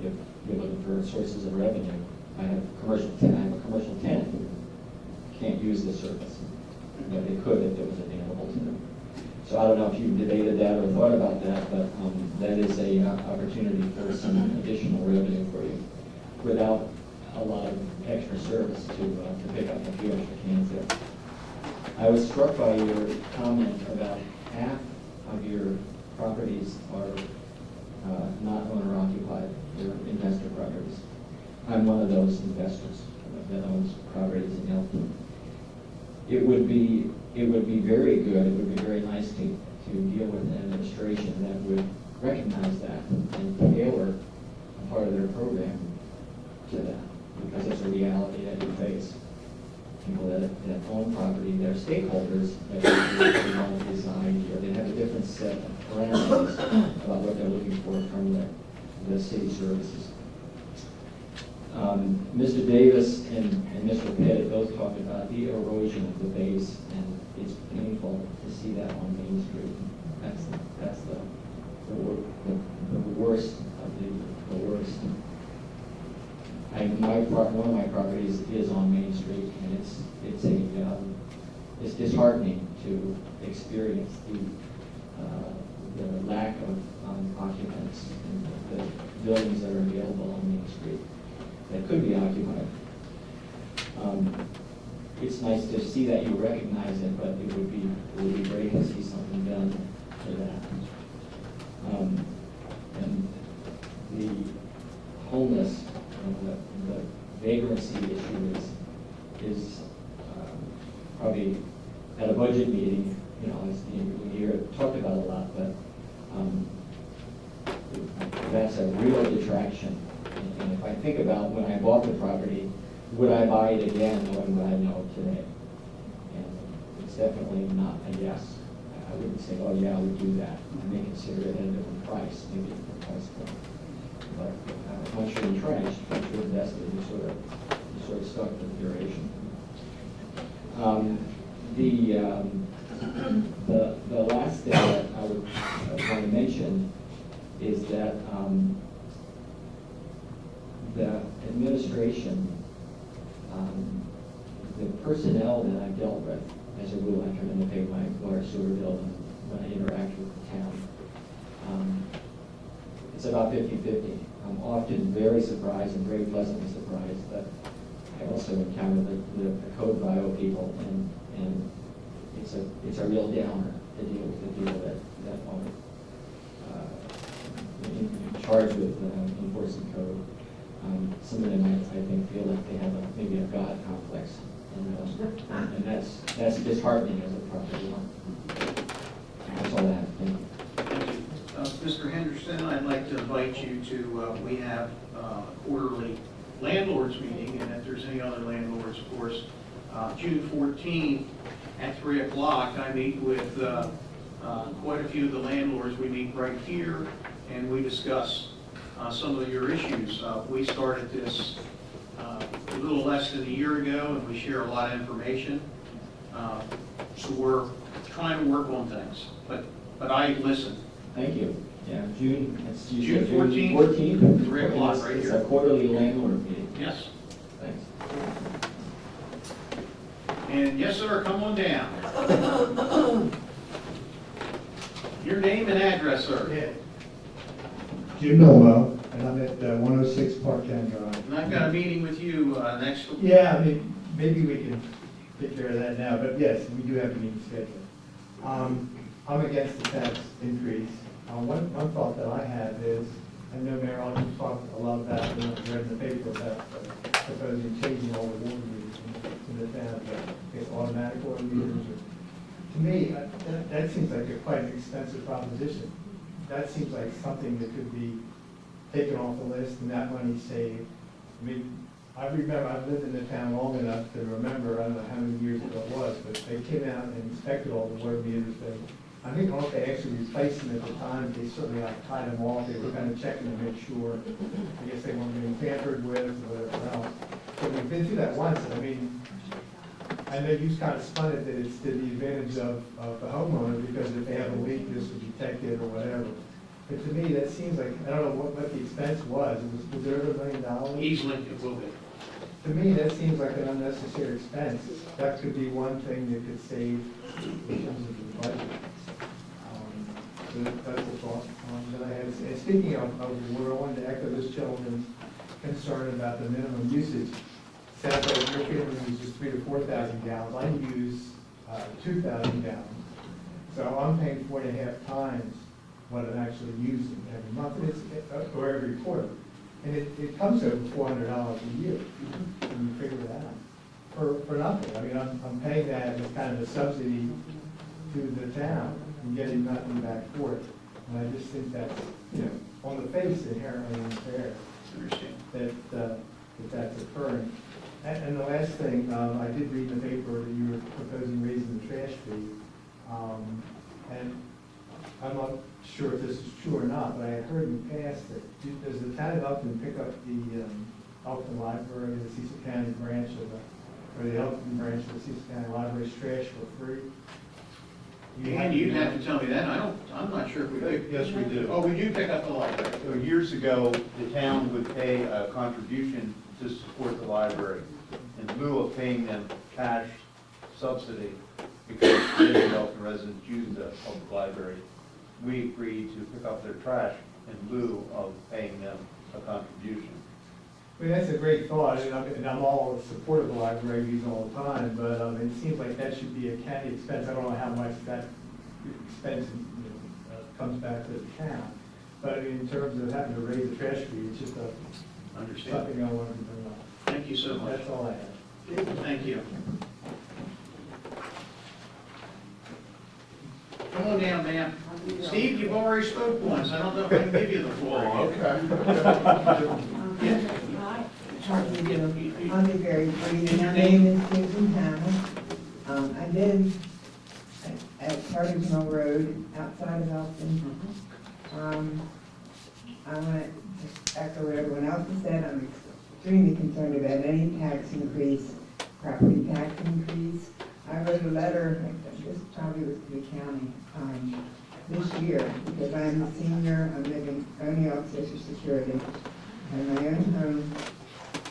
if you're looking for sources of revenue. I have a commercial tenant who can't use this service, but they could if it was available to them. So I don't know if you debated that or thought about that, but that is a opportunity for some additional revenue for you without a lot of extra service to pick up a few extra cans there. I was struck by your comment about half of your properties are not owner occupied, they're investor properties. I'm one of those investors that owns properties in Elkton. It would be very good, it would be very nice to deal with an administration that would recognize that and tailor a part of their program to that, because it's a reality that you face. People that own property, they're stakeholders that they want to decide, or they have a different set of parameters about what they're looking for from the city services. Mr. Davis and Mr. Pettit both talked about the erosion of the base, and it's painful to see that on Main Street. That's the worst of the worst. One of my properties is on Main Street, and it's a it's disheartening to experience the lack of occupants in the buildings that are available on Main Street that could be occupied. It's nice to see that you recognize it, but it would be great to see something done for that. And the homeless, the vagrancy issue is probably at a budget meeting, we hear it talked about a lot, but that's a real detraction. And if I think about when I bought the property, would I buy it again knowing what I know today? And it's definitely not a yes. I wouldn't say, oh yeah, I would do that. I may consider it at a different price, maybe a different price point. But once you're entrenched, once you're invested, you're sort of stuck with the duration. The last thing that I would want to mention is that the administration, the personnel that I've dealt with, as a rule, I come in to pay my water sewer bill when I interact with the town. It's about 50-50. I'm often very surprised and very pleasantly surprised, but I also encounter the code bio people, and it's a real downer to deal with the people that are in charge with enforcing code. Some of them, I think, feel like they have maybe a God complex, and that's disheartening as a property owner. That's all I have. Thank you. Thank you. Mr. Henderson, I'd like to invite you to, we have a quarterly landlords meeting, and if there's any other landlords, of course, June 14th at 3 o'clock, I meet with quite a few of the landlords. We meet right here, and we discuss some of your issues. We started this a little less than a year ago, and we share a lot of information. So we're trying to work on things, but I listen. Thank you. Yeah, June 14th, 14th, 3 o'clock right It's here. a quarterly landlord meeting. Yes. Thanks. And yes, sir, come on down. Your name and address, sir. Yeah. Jim Nomo, and I'm at 106 Park Town Drive. And I've got a meeting with you next week. Yeah, I mean, maybe we can take care of that now, but yes, we do have a meeting scheduled. I'm against the tax increase. One thought that I have is, I know Mayor Alden talked a lot about, read in the paper about proposing changing all the water meters in the town, it's automatic water meters. To me, that seems like quite an expensive proposition. That seems like something that could be taken off the list and that money saved. I mean, I remember, I've lived in the town long enough to remember, I don't know how many years ago it was, but they came out and inspected all the water meters. I think once they actually replaced them at the time, they certainly like tied them off. They were kind of checking to make sure. I guess they weren't being tampered with or whatever else. But we've been through that once. I mean, I know you kind of spun it that it's to the advantage of the homeowner because if they have a leak, this will detect it or whatever. But to me, that seems like, I don't know what the expense was. Was there $1 million? Easily, it will be. To me, that seems like an unnecessary expense. That could be one thing that could save in terms of the budget. So that's a thought that I had. And speaking of water, I wanted to echo this gentleman's concern about the minimum usage. Sounds like your family uses 3,000 to 4,000 gallons. I use 2,000 gallons. So I'm paying 4.5 times what I'm actually using every month, or every quarter. And it comes over $400 a year when you figure that out. For nothing. I mean, I'm paying that as kind of a subsidy to the town and getting nothing back for it. And I just think that's, on the face, inherently unfair. That that's occurring. And the last thing, I did read in the paper that you were proposing raising the trash fee. And I'm not sure if this is true or not, but I had heard in the past that, does the town of Elkton pick up the Elkton Library, the Cecil County branch or the Elkton branch of the Cecil County Library's trash for free? And you'd have to tell me that. I'm not sure if we do. Yes, we do. Oh, we do pick up the library. So years ago, the town would pay a contribution to support the library in lieu of paying them cash subsidy. because many Elkton residents use the public library, we agreed to pick up their trash in lieu of paying them a contribution. I mean, that's a great thought, and I'm all in support of the library use all the time, but it seems like that should be a county expense. I don't know how much that expense comes back to the town. But in terms of having to raise the trash fee, it's just something I wanted to bring up. Thank you so much. That's all I have. Thank you. Come on down, ma'am. Steve, you've already spoke once. I don't know if I can give you the floor. I'll be very brief. My name is Susan Hannah. I live at Carter's Mill Road, outside of Elkton. I want to echo what everyone else has said. I'm extremely concerned about any tax increase, property tax increase. I wrote a letter, this probably was to the county, this year, because I'm a senior, I'm living only off Social Security, I have my own home.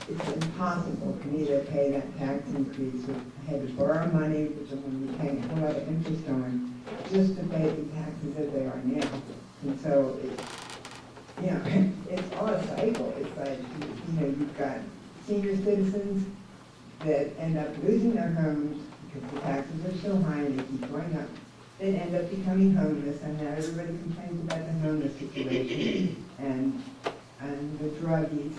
It's impossible for me to pay that tax increase. I had to borrow money, which I'm going to be paying a whole lot of interest on, just to pay the taxes as they are now. And so, it's all a cycle. It's like, you've got senior citizens that end up losing their homes because the taxes are so high and they keep going up. They end up becoming homeless, and now everybody complains about the homeless situation and the druggies.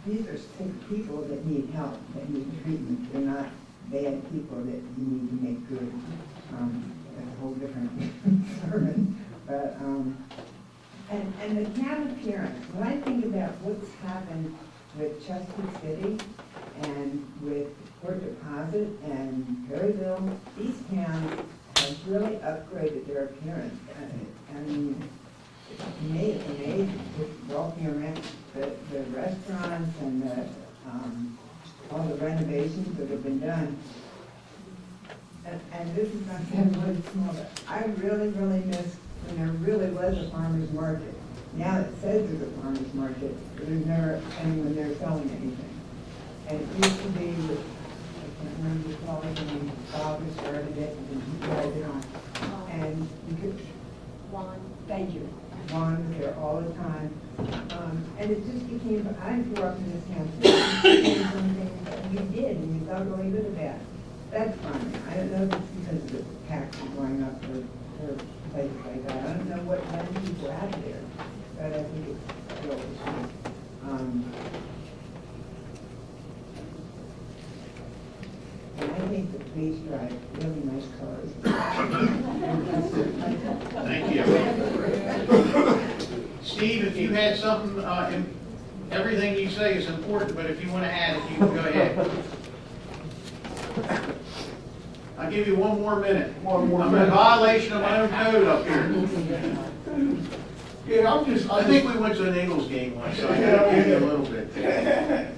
These are sick people that need help, that need treatment. They're not bad people that you need to make good. That's a whole different sermon. But and the town appearance. When I think about what's happened with Chesapeake City and with Port Deposit and Perryville, these towns have really upgraded their appearance. I mean, to me, it's amazing just walking around the restaurants and all the renovations that have been done. And this is not saying really small, but I really, really miss when there really was a farmer's market. Now it says there's a farmer's market, but there's never anyone there selling anything. And it used to be with, I can't remember the college, when Bob started it, and he tried it on. And you could, Juan, thank you. Juan was there all the time. And it just became, I grew up in this town, so it became something that you did, and you felt really good about it. That's fine. I don't know if it's because of the taxes going up for places like that. I don't know what many people have there, but I think it's still issue. And I think the police drive really nice cars. Thank you. Steve, if you had something, everything you say is important, but if you want to add it, you can go ahead. I'll give you one more minute. I'm in violation of my own code up here. Yeah, I think we went to an Eagles game once, so I gotta give you a little bit. Yeah,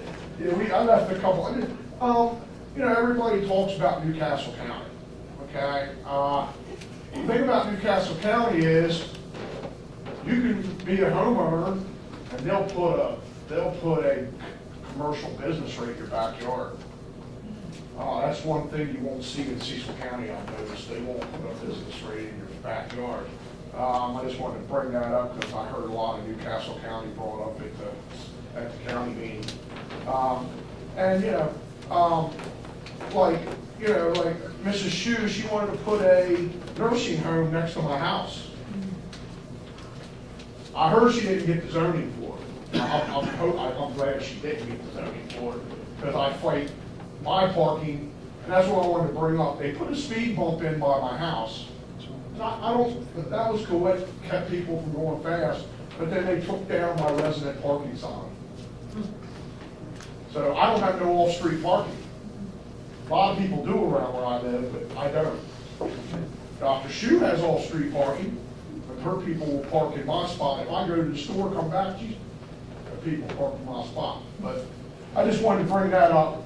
I left a couple. Everybody talks about Newcastle County, okay? The thing about Newcastle County is you can be a homeowner and they'll put a commercial business right in your backyard. That's one thing you won't see in Cecil County, I've noticed. They won't put a business right in your backyard. I just wanted to bring that up because I heard a lot of Newcastle County brought up at the county meeting. Like Mrs. Shue, she wanted to put a nursing home next to my house. I heard she didn't get the zoning for it. I'm glad she didn't get the zoning for it because I fight my parking, and that's what I wanted to bring up. They put a speed bump in by my house. That was cool. It kept people from going fast, but then they took down my resident parking sign. So I don't have no off-street parking. A lot of people do around where I live, but I don't. Dr. Shue has off-street parking, but her people will park in my spot. If I go to the store, come back, the people park in my spot. But I just wanted to bring that up.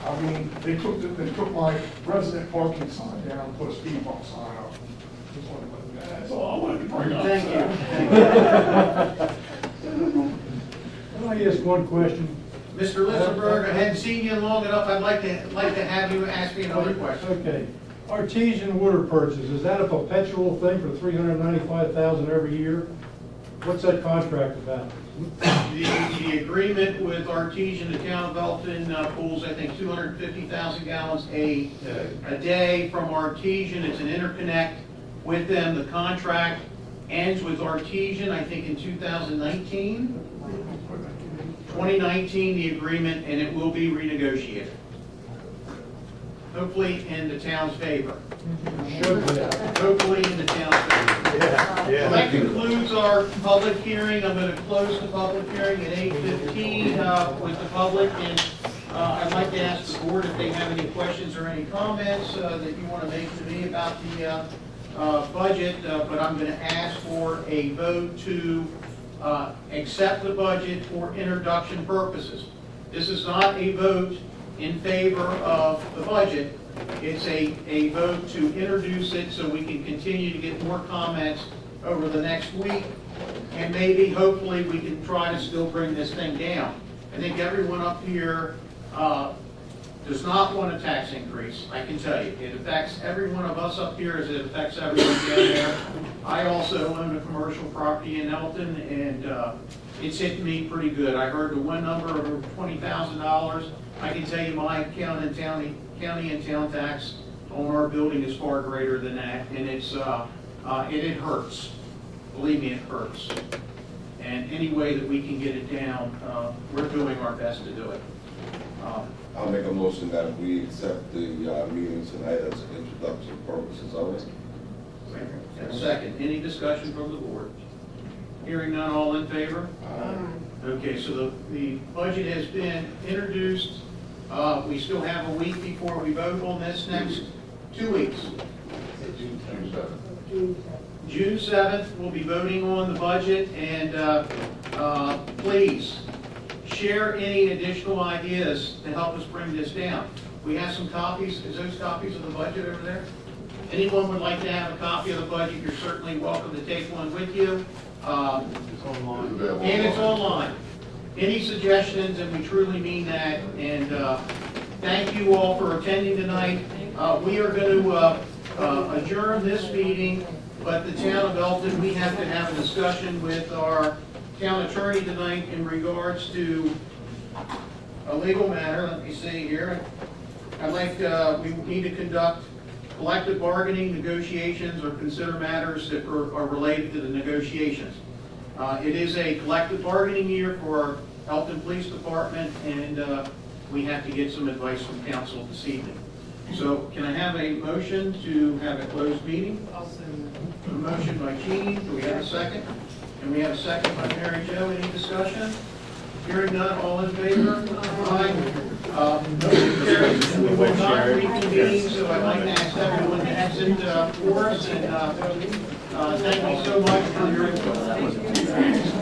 I mean, they took my resident parking sign down and put a speed bump sign up. That's all I wanted to bring up. Thank you. Can I ask one question? Mr. Listenberg, I hadn't seen you long enough. I'd like to have you ask me another question. Okay. Artesian water purchase, is that a perpetual thing for $395,000 every year? What's that contract about? The agreement with Artesian, the town of Elkton, pulls, I think, 250,000 gallons a day from Artesian. It's an interconnect with them. The contract ends with Artesian, I think, in 2019. 2019, the agreement, and it will be renegotiated. Hopefully in the town's favor. Hopefully in the town's favor. So that concludes our public hearing. I'm going to close the public hearing at 8:15 with the public. And I'd like to ask the board if they have any questions or any comments that you want to make to me about the budget. But I'm going to ask for a vote to accept the budget for introduction purposes. This is not a vote in favor of the budget. It's a vote to introduce it so we can continue to get more comments over the next week. And maybe, hopefully, we can try to still bring this thing down. I think everyone up here does not want a tax increase, I can tell you. It affects every one of us up here as it affects everyone down there. I also own a commercial property in Elkton, and it's hitting me pretty good. I heard the one number of over $20,000. I can tell you my county and town tax on our building is far greater than that, and it hurts. Believe me, it hurts. And any way that we can get it down, we're doing our best to do it. I'll make a motion that we accept the meeting tonight as introduction purposes only. Second, any discussion from the board? Hearing none, all in favor? Okay, so the budget has been introduced. We still have a week before we vote on this. Next 2 weeks. June 7th, we'll be voting on the budget, and please share any additional ideas to help us bring this down. We have some copies. Is those copies of the budget over there? Anyone would like to have a copy of the budget, you're certainly welcome to take one with you. It's online. And it's online. Any suggestions, and we truly mean that, and thank you all for attending tonight. We are going to adjourn this meeting, but the town of Elkton, we have to have a discussion with our town attorney tonight in regards to a legal matter. Let me see here. I'd like, we need to conduct collective bargaining negotiations or consider matters that are related to the negotiations. It is a collective bargaining year for our Elkton Police Department, and we have to get some advice from council this evening. So can I have a motion to have a closed meeting? A motion by Jean. Do we have a second? And we have a second by Mary Jo. Any discussion? Hearing none, all in favor? Aye. Motion carries. We will not reconvene, so I'd like to ask everyone to exit for us, and thank you so much for your input.